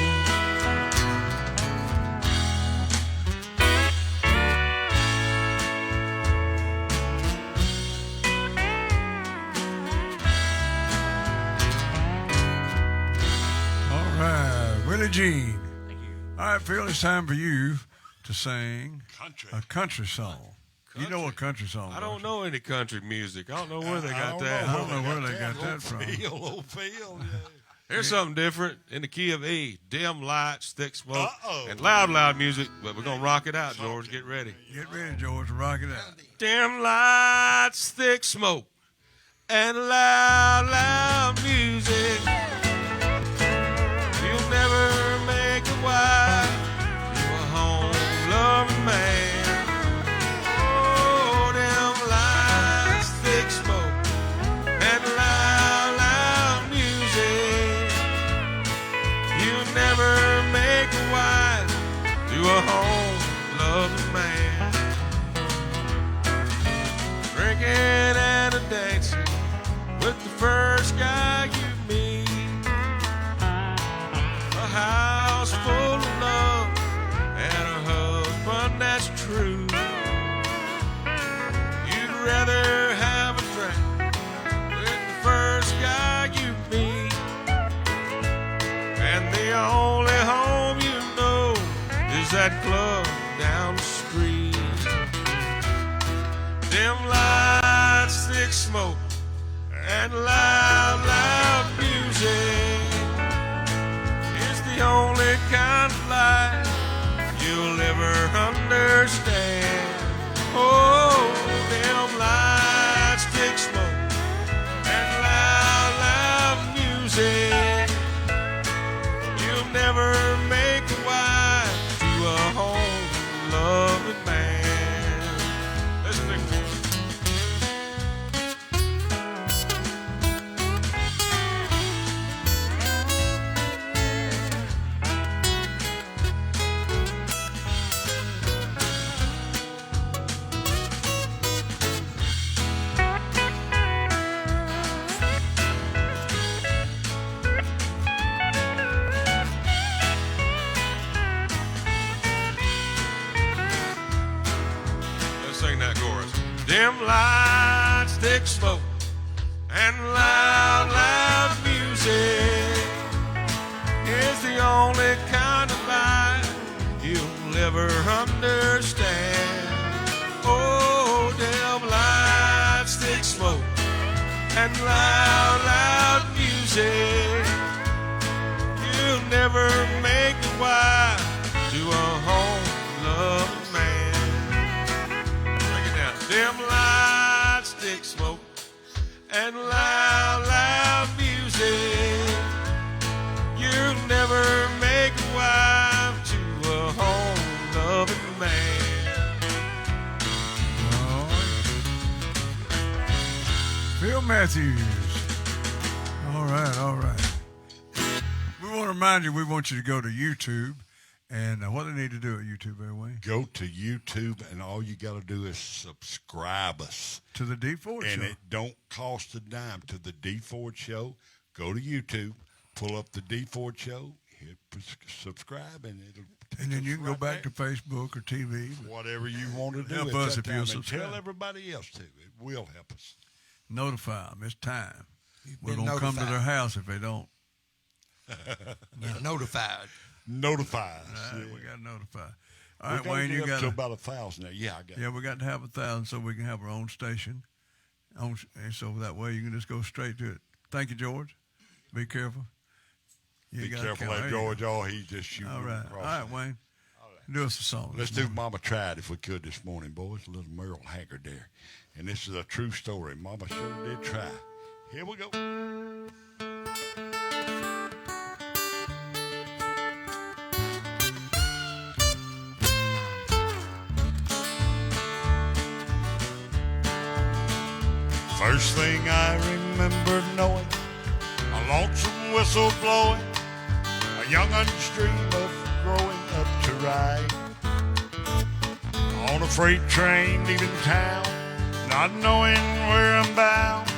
All right, Willie Jean. Thank you. All right, Phil, it's time for you to sing Country. a country song. You know a country song? I don't know any country music. I don't know where they I got don't that. I don't know where they got that from. Old Phil, yeah. Here's something different in the key of E. Dim lights, thick smoke, Uh-oh. and loud music. But we're gonna rock it out, George. Get ready. Get ready, George, rock it out. Dim lights, thick smoke, and loud music. You'll never make a wife to a home-loving man. Oh, dim lights, thick smoke, and loud music. You'll never make a wife to a home-loving man. Drinking and a dancing with the first guy you meet. A house full of love and a husband that's true. You'd rather have a drink with the first guy you meet, and the only home you know is that club down the street. Dim lights, thick smoke, and loud music is the only kind of life you'll ever understand. Oh, dim lights, thick smoke, and loud music. You'll never make a wife to a home-loving man. Listen to me. Let's sing that chorus. Dim lights, thick smoke, and loud music is the only kind of life never understand. Oh, them lights, thick smoke, and loud, loud music. You'll never make a wife to a home-loving man. Break it down. Them lights, thick smoke, and loud, loud music. You'll never make a wife to a home-loving man. Oh, Phil Matthews. All right, all right. We want to remind you, we want you to go to YouTube. And what do they need to do at YouTube, anyway? Go to YouTube, and all you got to do is subscribe us. To the D Ford And Show. it don't cost a dime. To the D Ford Show, go to YouTube, pull up the D Ford Show, hit subscribe, and it'll take And then us you can go right back to Facebook or TV. whatever you want to do. Help at us that if you'll time, and subscribe. tell everybody else too. It will help us. Notify them. It's time. We're been going to come to notified. their house if they don't. Get notified. Notify us. All right, yeah. we got to notify. All We right, gotta Wayne, get you up got to to. about 1,000 there. Yeah, I got. Yeah, we got to have 1,000 so we can have our own station. And so that way you can just go straight to it. Thank you, George. Be careful. You Be gotta careful count. that There you George. Oh, he's just shooting go. All right. across. All right, Wayne. Do us a song. Let's this do morning. Mama Tried if we could this morning, boys. A little Merle Haggard there. And this is a true story. Mama sure did try. Here we go. First thing I remember knowing, a lonesome whistle blowing, a youngun's dream of growing up to ride. On a freight train leaving town, not knowing where I'm bound.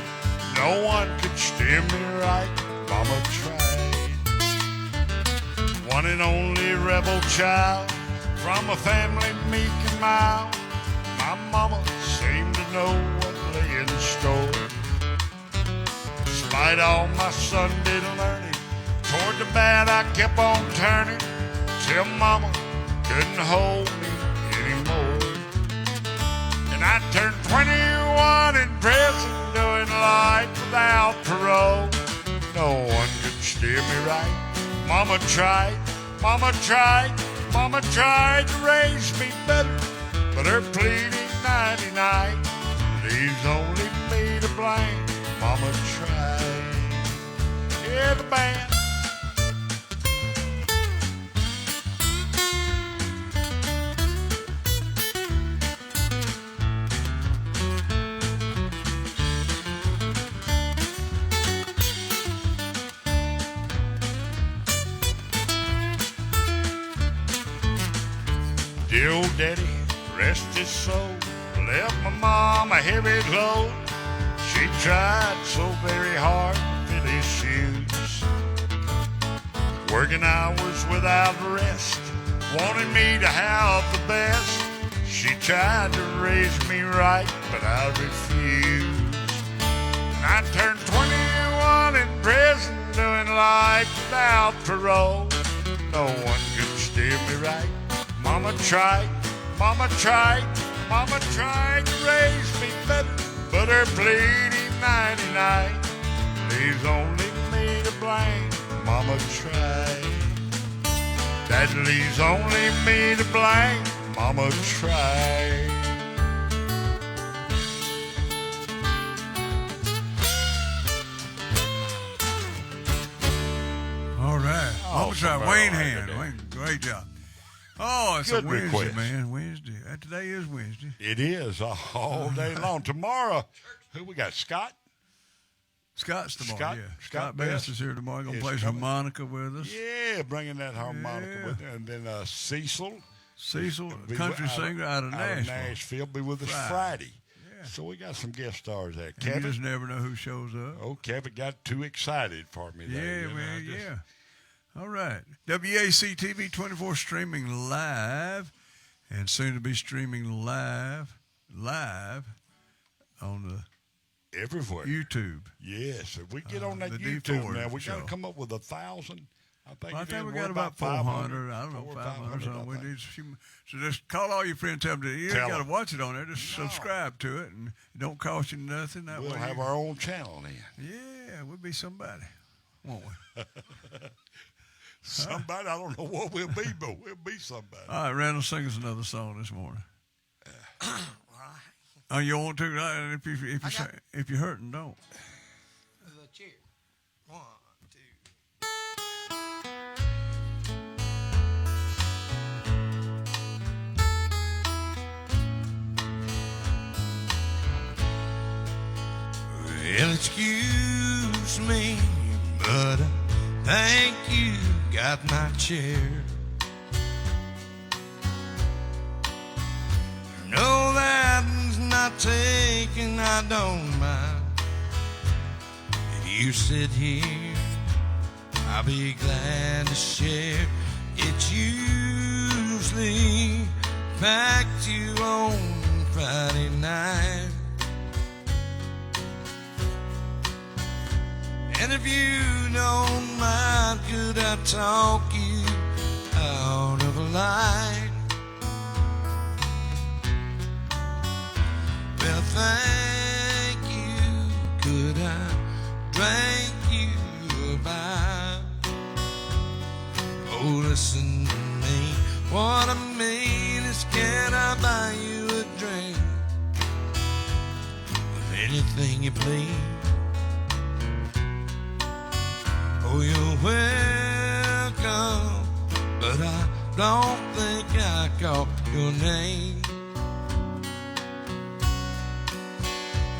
No one could steer me right, Mama tried. One and only rebel child from a family meek and mild. My mama seemed to know what lay in store. Despite all my Sunday learning, toward the bad I kept on turning, till mama couldn't hold me anymore. And I turned 21 in prison, doing life without parole. No one could steer me right. Mama tried, mama tried, mama tried to raise me better, but her pleading 99 leaves only me to blame. Mama tried. Yeah, the band. Dear old daddy, rest his soul, left my mom a heavy load. She tried so very hard to fill his shoes, working hours without rest, wanting me to have the best. She tried to raise me right, but I refused. And I turned 21 in prison, doing life without parole. No one could steer me right. Mama tried, mama tried, mama tried to raise me better, but her pleading 99 leaves only me to blame. Mama tried. That leaves only me to blame. Mama tried. All right. Oh, Mama tried. some Wayne Merle Hand. Haggard. Wayne, great job. Oh, it's Good a Wednesday, request. man. Wednesday. Today is Wednesday. It is all day long. Tomorrow, who we got? Scott? Scott's tomorrow, Scott- yeah. Scott Scott Best Best is here tomorrow. Going to is play some coming. harmonica with us. Yeah, bringing that harmonica Yeah. with him. And then Cecil. Cecil, be country out of- singer out of Nashville. Nashville, be with us Friday. So we got some guest stars there. And you Kevin. just never know who shows up. Oh, Kevin got too excited for me there. Yeah, you know, man, I just- yeah. All right. WAC TV 24 streaming live and soon to be streaming live on the Everywhere. YouTube. Yes, if we get on that the D YouTube Ford now, we got show. to come up with 1,000. Well, I think we we're got about 400. I don't know, 500 500 something. We I think. need a few. So just call all your friends. Tell them that you Tell got to 'em. watch it on there. Just subscribe to it, and it don't cost you nothing. That We'll way have you- our own channel then. Yeah, we'll be somebody, won't we? Somebody, I don't know what we'll be, but we'll be somebody. All right, Randall, sing us another song this morning. Oh, you want to? If you're hurting, don't. The chair. 1, 2. Well, excuse me, but I think you got my chair. No, that's not taken, I don't mind. If you sit here, I'll be glad to share. It's usually packed you on Friday night. And if you don't mind, could I talk you out of a line? Well, thank you. Could I drink you by? Oh, listen to me. What I mean is, can I buy you a drink of anything you please? Oh, you're welcome, but I don't think I caught your name.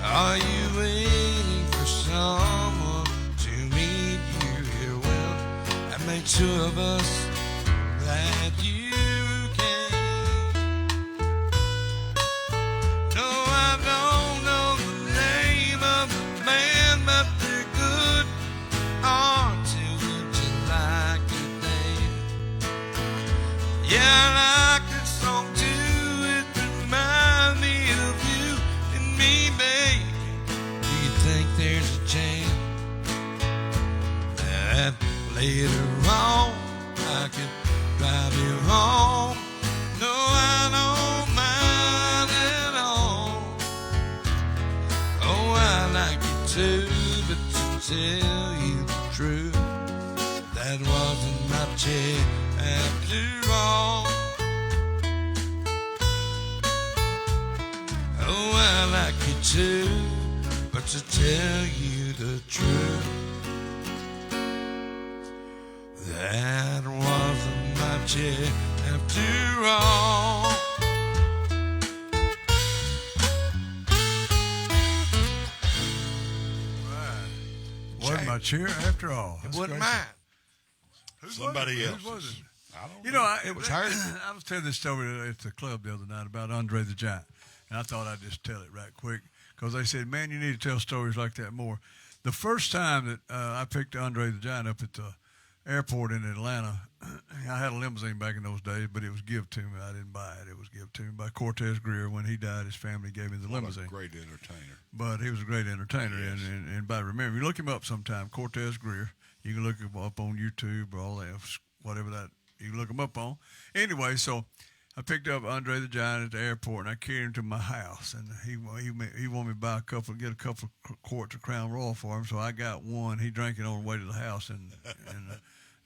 Are you waiting for someone to meet you here? Well, that makes two of us. Glad you came. No, I don't know the name of the band, but they're good. Aren't you? Would you like it, Dave? Yeah, I like this song too. It reminds me of you and me, baby. Do you think there's a chance that later on I could drive you home? No, I don't mind at all. Oh, I like you too, but to tell you the truth, that wasn't my chick after all. Oh, I like you too, but to tell you the truth, that wasn't my chick after all. Wasn't my chair after all. It wasn't mine. Somebody Whose else's. was it? I don't You know, It was hers. I was telling this story at the club the other night about Andre the Giant, and I thought I'd just tell it right quick because they said, "Man, you need to tell stories like that more." The first time that I picked Andre the Giant up at the airport in Atlanta, I had a limousine back in those days, but it was give to me. I didn't buy it; it was give to me by Cortez Greer. When he died, his family gave me the What a limousine. great entertainer. But he was a great entertainer, and by remember, you look him up sometime, Cortez Greer. You can look him up on YouTube or all that, whatever that you can look him up on. Anyway, so I picked up Andre the Giant at the airport, and I carried him to my house, and he wanted me to buy get a couple of quarts of Crown Royal for him, so I got one. He drank it on the way to the house, and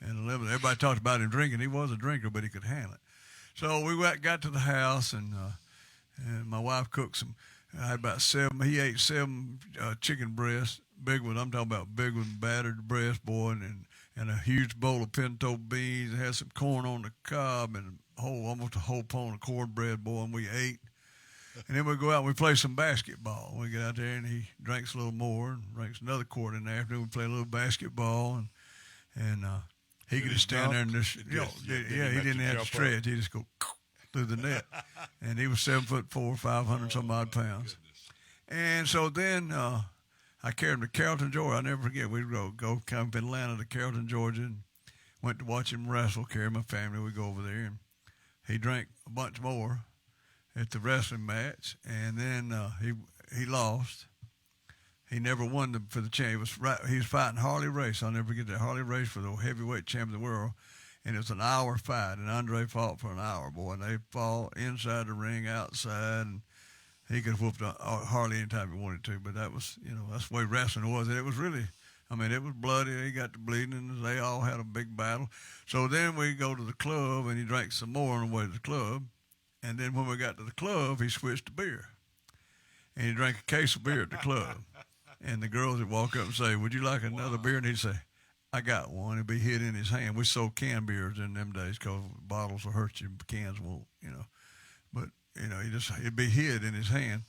everybody talked about him drinking. He was a drinker, but he could handle it. So we got to the house, and my wife cooked some. I had about 7. He ate 7 chicken breasts, big one. I'm talking about big one, battered breast, boy, and a huge bowl of pinto beans. And had some corn on the cob and almost a whole pound of cornbread, boy. And we ate. And then we go out and we play some basketball. We get out there and he drinks a little more and drinks another quart in the afternoon. We play a little basketball and he could just stand there and just he didn't have to stretch. He just go through the net, and he was 7'4", 500 some odd pounds. And so then I carried him to Carrollton, Georgia. I'll never forget. We'd go come from Atlanta to Carrollton, Georgia, and went to watch him wrestle. Carry my family. We go over there, and he drank a bunch more at the wrestling match, and then he lost. he never won for the champ. He was fighting Harley Race. I'll never forget that. Harley Race for the heavyweight champion of the world. And it was an hour fight, and Andre fought for an hour, boy. And they fought inside the ring, outside, and he could have whooped Harley anytime he wanted to. But that was, that's the way wrestling was. And it was really, it was bloody. He got to bleeding, and they all had a big battle. So then we go to the club, and he drank some more on the way to the club. And then when we got to the club, he switched to beer. And he drank a case of beer at the club. And the girls would walk up and say, "Would you like another beer?" And he'd say, "I got one." It'd be hid in his hand. We sold canned beers in them days because bottles will hurt you, cans won't, But, it'd be hid in his hand.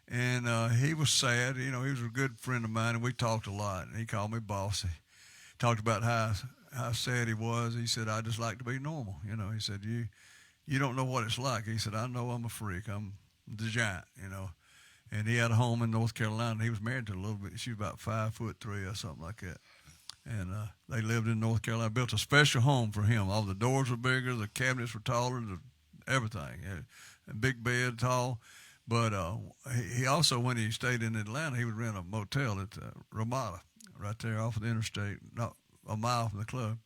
And he was sad. He was a good friend of mine, and we talked a lot. And he called me boss. He talked about how sad he was. He said, "I just like to be normal." He said, you don't know what it's like. He said, "I know I'm a freak. I'm the giant, And he had a home in North Carolina. He was married to a little bit. She was about 5'3" or something like that. And they lived in North Carolina. Built a special home for him. All the doors were bigger, the cabinets were taller, everything. A big bed, tall. But he also, when he stayed in Atlanta, he would rent a motel at Ramada, right there off of the interstate, not a mile from the club.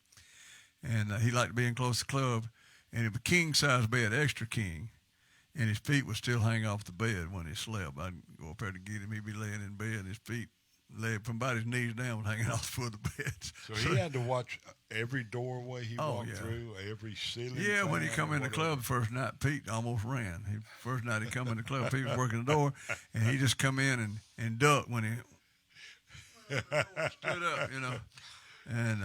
And he liked being close to the club. And it was a king-size bed, extra king. And his feet would still hang off the bed when he slept. I'd go up there to get him. He'd be laying in bed, and his feet laid from about his knees down, hanging off the foot of the bed. So he had to watch every doorway he walked through, every ceiling. Yeah, when he come in the club the first night, Pete almost ran. First night he come in the club, Pete was working the door, and he just come in and ducked when he stood up, And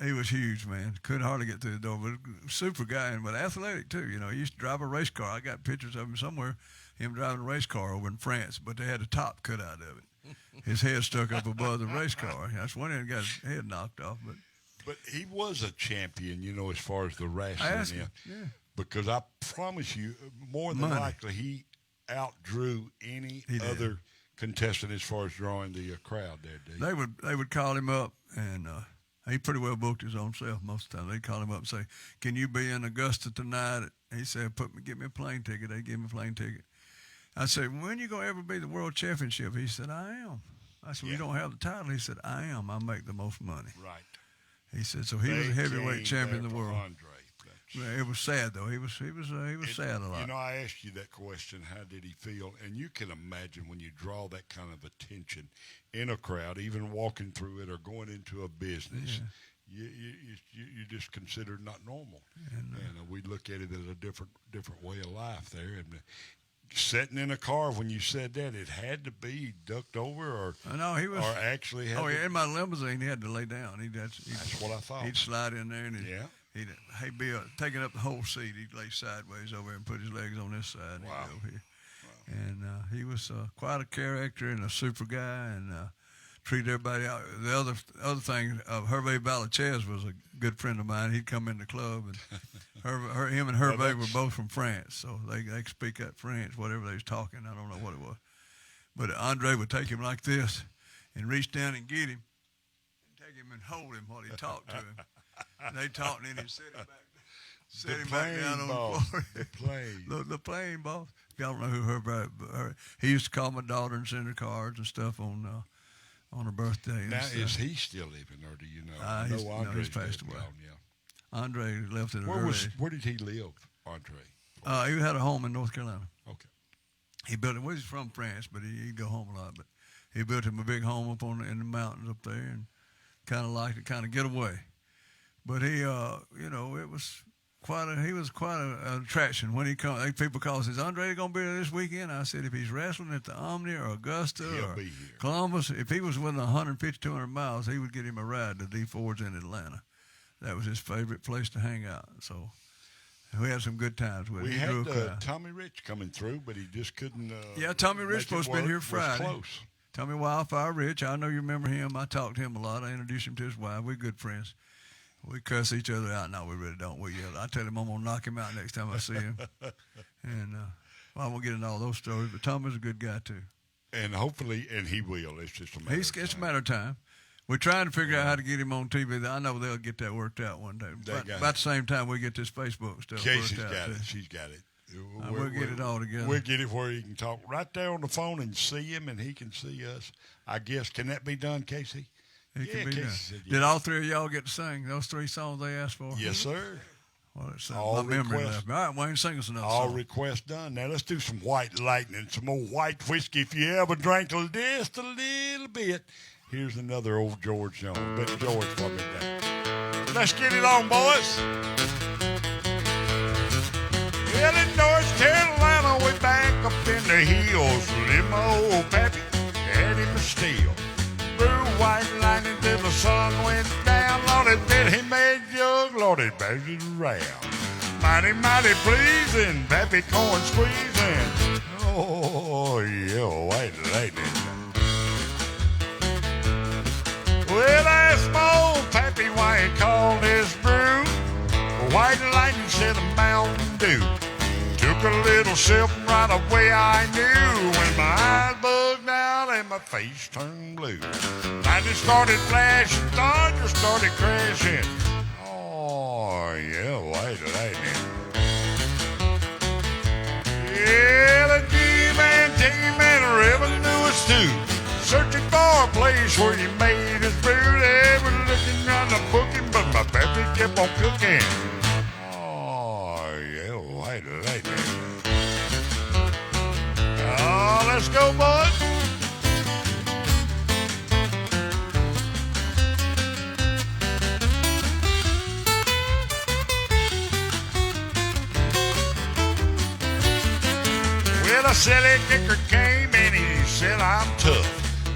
he was huge, man. Couldn't hardly get through the door, but super guy, but athletic too. He used to drive a race car. I got pictures of him somewhere, him driving a race car over in France, but they had the top cut out of it. His head stuck up above the race car. That's when he got his head knocked off. But he was a champion, as far as the wrestling. Because I promise you, more than likely, he outdrew any other contestant as far as drawing the crowd there, dude. They would call him up, and he pretty well booked his own self most of the time. They'd call him up and say, "Can you be in Augusta tonight?" He said, "Get me a plane ticket." They'd give him a plane ticket. I said, "When you going to ever be the world championship?" He said, "I am." I said, "You don't have the title." He said, "I am. I make the most money." Right. He said, so he was a heavyweight champion of the world. Andre. It was sad, though. He was sad a lot. I asked you that question, how did he feel? And you can imagine when you draw that kind of attention in a crowd, even walking through it or going into a business, you just considered not normal. And we look at it as a different way of life there. And sitting in a car, when you said that, it had to be ducked over or actually had in my limousine, he had to lay down. That's what I thought. He'd slide in there and he'd be taking up the whole seat. He'd lay sideways over and put his legs on this side. And he'd go over here. Wow. And he was quite a character and a super guy, and treated everybody out. The other thing, Hervé Vallachez was a good friend of mine. He'd come in the club, and him and Hervé were both from France, so they could speak that French, whatever they was talking. I don't know what it was. But Andre would take him like this and reach down and get him, and take him and hold him while he talked to him. And they talked, and then he'd set him back down on the floor. The plane boss. Y'all don't know who Hervé. He used to call my daughter and send her cards and stuff on her birthday. Now, is he still living, or do you know? He's passed away. Andre left at a early age. Where did he live, Andre? He had a home in North Carolina. Okay. He built it. Well, he's from France, but he'd go home a lot. But he built him a big home up in the mountains up there, and kind of liked to kind of get away. But he, it was he was quite an attraction when he come. People call and says, "Andre going to be there this weekend?" I said, if he's wrestling at the Omni or Augusta or Columbus, if he was within 150, 200 miles, he would get him a ride to D Ford's in Atlanta. That was his favorite place to hang out. So we had some good times with him. We had Tommy Rich coming through, but he just couldn't. Tommy Rich supposed to be here Friday. Close. Tommy Wildfire Rich. I know you remember him. I talked to him a lot. I introduced him to his wife. We're good friends. We cuss each other out. No, we really don't. We yell. I tell him I'm going to knock him out next time I see him. And I won't get into all those stories, but Tommy's a good guy, too. And hopefully, and he will. It's just a matter of time. It's a matter of time. We're trying to figure out how to get him on TV. I know they'll get that worked out one day. About the same time we get this Facebook stuff Casey's worked out. Got it. She's got it. We'll get it all together. We'll get it where he can talk right there on the phone and see him, and he can see us. I guess, can that be done, Casey? It can be Casey done. said Did all three of y'all get to sing those 3 songs they asked for? yes, sir. Well, it's, All my memory requests. left me. All right, Wayne, sing us another All song. requests done. Now let's do some White Lightning, some old white whiskey. If you ever drank just a little bit, here's another old George Jones. Bet George for me down. Let's get it on, boys. Well, in North Carolina, way back up in the hills, little old pappy had him a steal. Brew white lightning till the sun went down. Lord, it bet he made jug. Lord, it bagged it around. Mighty, mighty pleasing, pappy corn squeezing. Oh, yeah, white lightning. Well, I asked my old pappy why he called his brew White Lightning said a Mountain Dew. Took a little sip and right away I knew when my eyes bugged out and my face turned blue. Lightning started flashing, thunder started crashing. Oh, yeah, White Lightning. Yeah, the G-Man came and revenue was too. Searching for a place where he made his brew. They were looking on the booking, but my pappy kept on cooking. Oh, yeah, White Lightning. Oh, let's go, boys. Well, a silly kicker came and he said, I'm tough.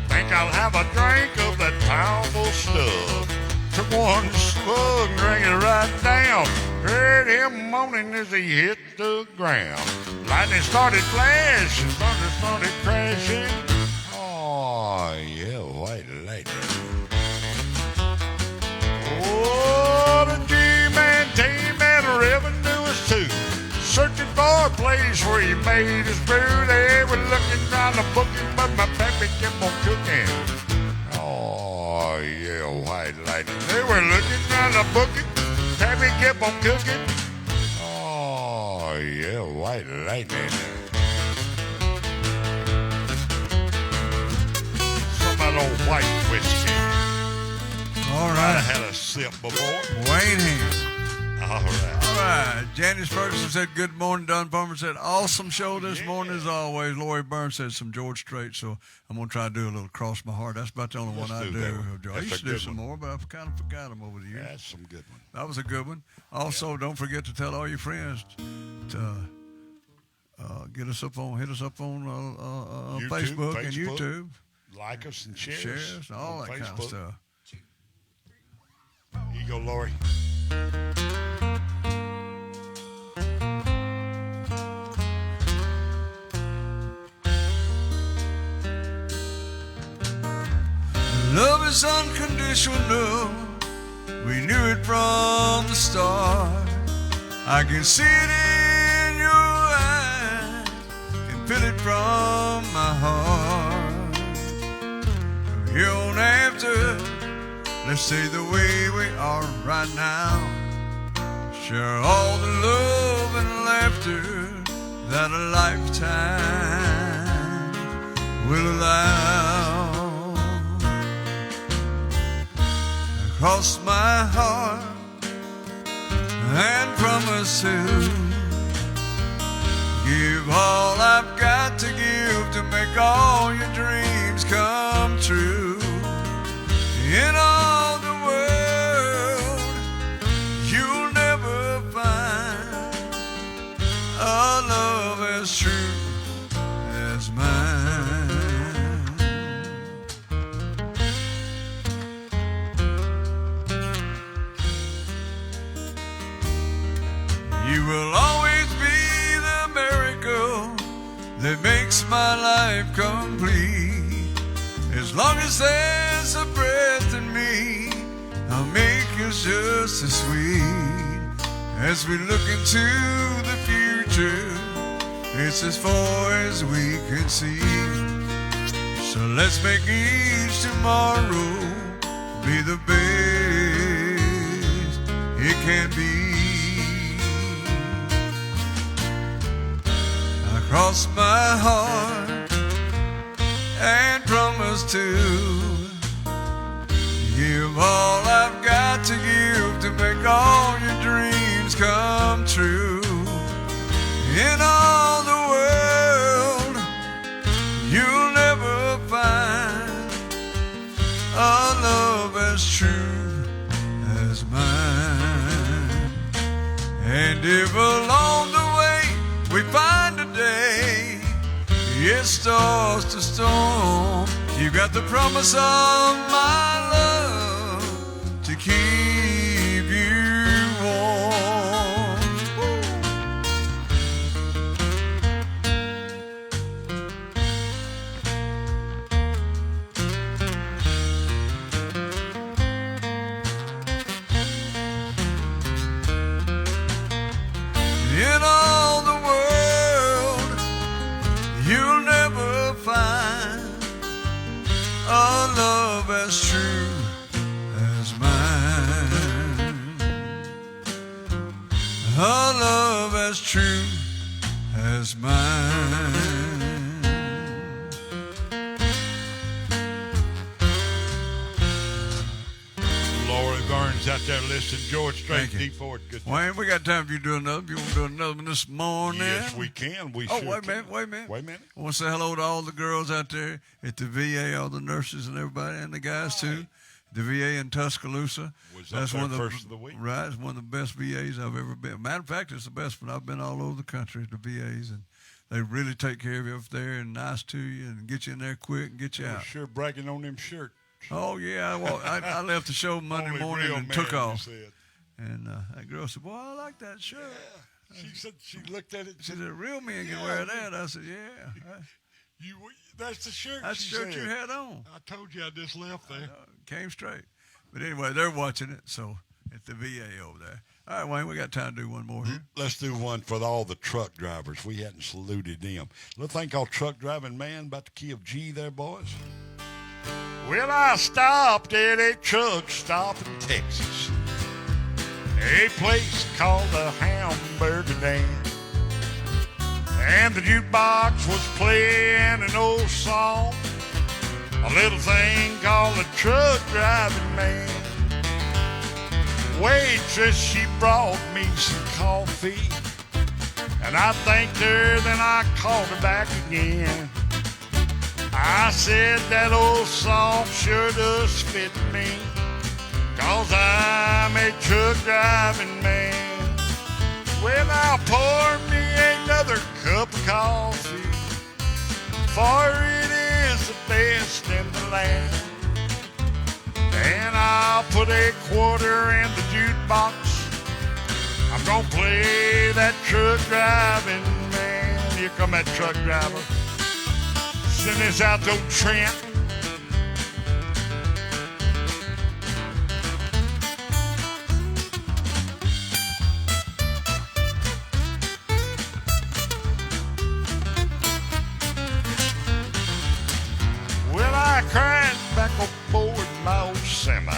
Think I'll have a drink of that powerful stuff. Took one slug and drank it right down. Heard him moaning as he hit the ground. Lightning started flashing, thunder started crashing. Oh, yeah, White Lightning. Oh, the G-Man team and the revenue was too. Searching for a place where he made his brew. They were looking down the booking, but my pappy kept on cooking. Oh, yeah, White Lightning. They were looking down the booking, pappy kept on cooking. Oh, yeah, White Lightning. Some of that old white whiskey. All I right. had a sip before. Wayne Hands. All right. All right. Janice Ferguson said, good morning. Don Farmer said, awesome show this morning as always. Lori Burns said some George Strait, so I'm going to try to do a little Cross My Heart. That's about the only Let's one I do do. that one. I That's used a to do good some one. more, but I've kind of forgot them over the years. That's some good one. That was a good one. Also, don't forget to tell all your friends to hit us up on YouTube, Facebook and Facebook. YouTube. Like us and share Shares, us all on that kind of Facebook. stuff. Here you go, Lori. Love is unconditional. We knew it from the start. I can see it in your eyes, can feel it from my heart. From here on after, let's stay the way we are right now. Share all the love and laughter that a lifetime will allow. Cross my heart and promise to give all I've got to give to make all your dreams come true. In all the world, you'll never find a love as true as mine. You will always be the miracle that makes my life complete. As long as there's a breath in me, I'll make you just as sweet. As we look into the future, it's as far as we can see. So let's make each tomorrow be the best it can be. cross my heart and promise to give all I've got to give to make all your dreams come true. In all the world, you'll never find a love as true as mine. And if along the way we find a day it starts to storm, you got the promise of my love to keep you warm. In all the world, you'll never find a love as true as mine. A love as true as mine. Laurie Burns out there listening. George Strait, Thank you. D. Ford. Good. Wayne, we got time for you to do another. You want to do another one this morning? Yes, we can. We Oh, sure wait a can. minute, wait a minute. Wait a minute. I want to say hello to all the girls out there at the VA, all the nurses and everybody, and the guys too. The VA in Tuscaloosa. Was up there first of the week. Right, it's one of the best VAs I've ever been. Matter of fact, it's the best one. I've been all over the country, the VAs, and they really take care of you up there and nice to you and get you in there quick and get you We're out. sure bragging on them shirts. Oh yeah, I left the show Monday Only morning real and man, took you off, said. and that girl said, "Boy, I like that shirt." She said she looked at it. She said, "Real men can wear that." I said, "Yeah, That's the shirt. that's the she shirt said. you had on." I told you I just left there. Came straight. But anyway, they're watching it, so at the VA over there. All right, Wayne, we got time to do one more here. Let's do one for all the truck drivers. We hadn't saluted them. Little thing called Truck Driving Man, about the key of G there, boys. Well, I stopped at a truck stop in Texas, a place called the Hamburger Dan. And the jukebox was playing an old song, a little thing called the Truck Driving Man. Waitress, she brought me some coffee, and I thanked her, then I called her back again. I said that old song sure does fit me, 'cause I'm a truck driving man. Well, now pour me another cup of coffee, for it is the best in the land. And I'll put a quarter in the jukebox. I'm gonna play that truck driving man. Here come that truck driver. Send this out to old Trent. Well, I cried back aboard my old semi,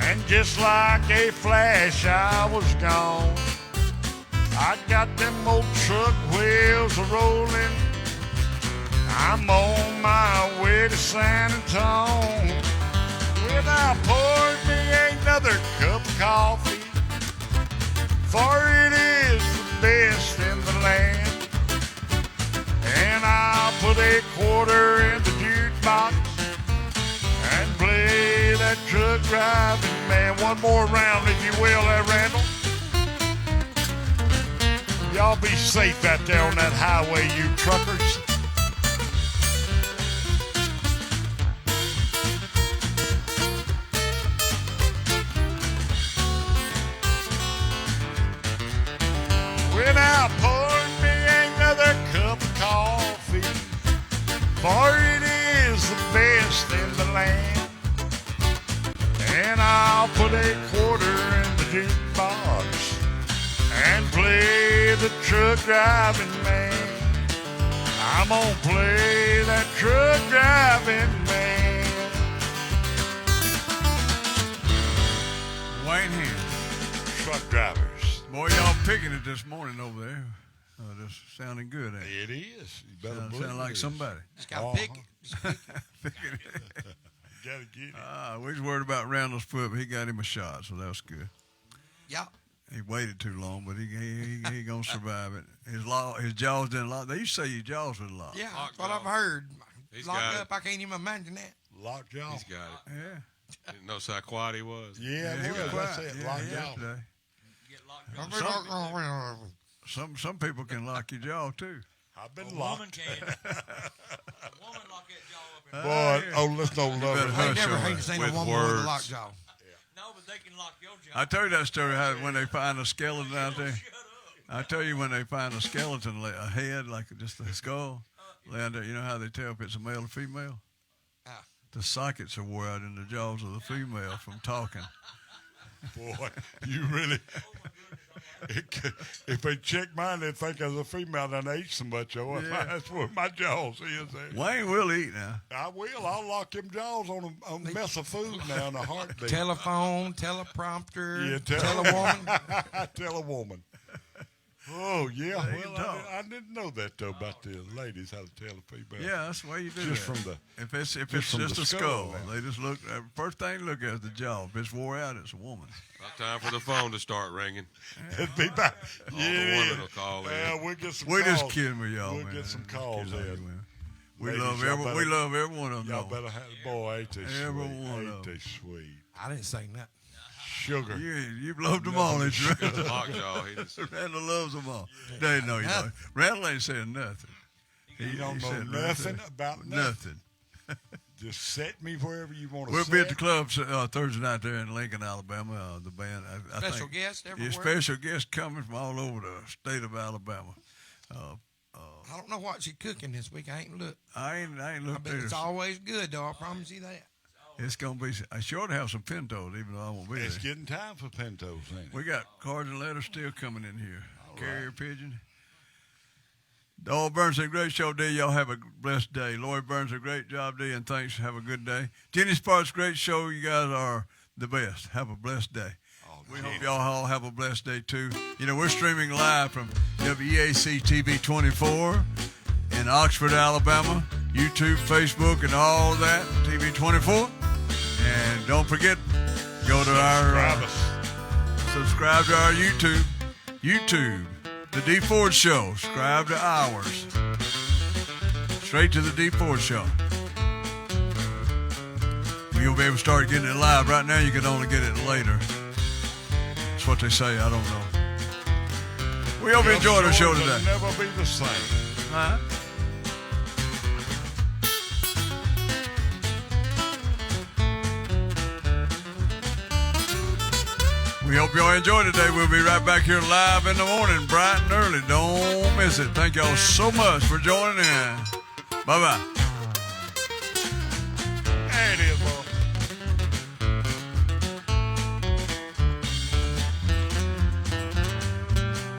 and just like a flash I was gone. I got them old truck wheels a-rolling, I'm on my way to San Antonio. Well, now pour me another cup of coffee, for it is the best in the land. And I'll put a quarter in the jukebox and play that truck driving man. One more round, if you will, there, Randall. Y'all be safe out there on that highway, you truckers. Well, now pour me another cup of coffee, for it is the best in the land. And I'll put a quarter in the jukebox and play the truck driving man. I'm gonna play that truck driving man. Wayne Hand. Truck drivers. Boy, y'all picking it this morning over there. Oh, just sounding good, ain't it? It is. You better Sound believe like it is. somebody. Just got to Uh-huh. pick it. You gotta get it. We was worried about Randall's foot, but he got him a shot, so that was good. Yeah. He waited too long, but he gonna survive it. His jaws didn't lock. They used to say your jaws would lock. Yeah, Locked that's what I've jaw. heard. He's Locked got up, I can't even imagine that. Lockjaw. He's got it. Yeah. Didn't know how quiet he was. Yeah, he it was. quiet. That's it. Yeah, Lockjaw. yesterday. Get locked up. Some people can lock your jaw too. I've been A locked. woman can. A woman lock that jaw up. Boy, yeah. oh, let's no love better it. I ain't hush never your hate mouth. seen a With woman with a words. lockjaw. No, but they can lock your jaw. I told you that story how when they find a skeleton out there. Shut up. I tell you when they find a skeleton, a head like just a skull, laying there. You know how they tell if it's a male or female? Ah. The sockets are wore out in the jaws of the female from talking. Boy, you really. If they check mine, they'd think I was a female and I ate so much. Oh, Yeah. that's what my jaws is. There. Wayne will eat now. I will. I'll lock them jaws on a mess of food now in a heartbeat. Telephone, teleprompter, Yeah, tell a woman. Tell a woman. Oh, yeah. They can Well, talk. I didn't know that, though, about the ladies, how to tell a female. Yeah, that's the way you do Just that. from the- if it's from just the a skull, skull, man. they just look. First thing they look at is the jaw. If it's wore out, it's a woman. About time for the phone to start ringing. It'd be back. All Yeah, the it women is. will call in. Well, we'll get some We calls. just kidding with y'all, We'll man. get some Just calls kidding on you, in. man. We Ladies, love y'all every one of them. Y'all though. better have, boy, ain't they Every sweet. one of Ain't them. they sweet. I didn't say nothing. Sugar. You've loved them all, ain't you? Lockjaw. He just Randall loves them all. They know you don't. Randall ain't saying nothing. You don't know said nothing about nothing. Nothing. Just set me wherever you want to We'll set. be at the club Thursday night there in Lincoln, Alabama. The band, I Special think, guest everywhere. special guests coming from all over the state of Alabama. I don't know what she's cooking this week. I ain't looked. I ain't I looked bet at it's it. always good, though. I promise you that. It's gonna be. I sure to have some pintos, even though I won't be It's there. getting time for pintos, ain't it? We got cards and letters still coming in here. Carrier pigeon. Dale Burns, a great show, D. Y'all have a blessed day. Lloyd Burns, a great job, D, and thanks. Have a good day. Jenny Sparks, great show. You guys are the best. Have a blessed day. We hope y'all all have a blessed day, too. You know, we're streaming live from WEAC TV 24 in Oxford, Alabama, YouTube, Facebook, and all of that, TV 24. And don't forget, go to Grab our, us. subscribe to our YouTube, The D Ford Show. Subscribe to ours. Straight to The D Ford Show. You'll be able to start getting it live. Right now, you can only get it later. That's what they say. I don't know. We hope you enjoyed our show Will today. never be the same. Huh? We hope y'all enjoyed today. We'll be right back here live in the morning, bright and early. Don't miss it. Thank y'all so much for joining in. Bye-bye. There it is, boy.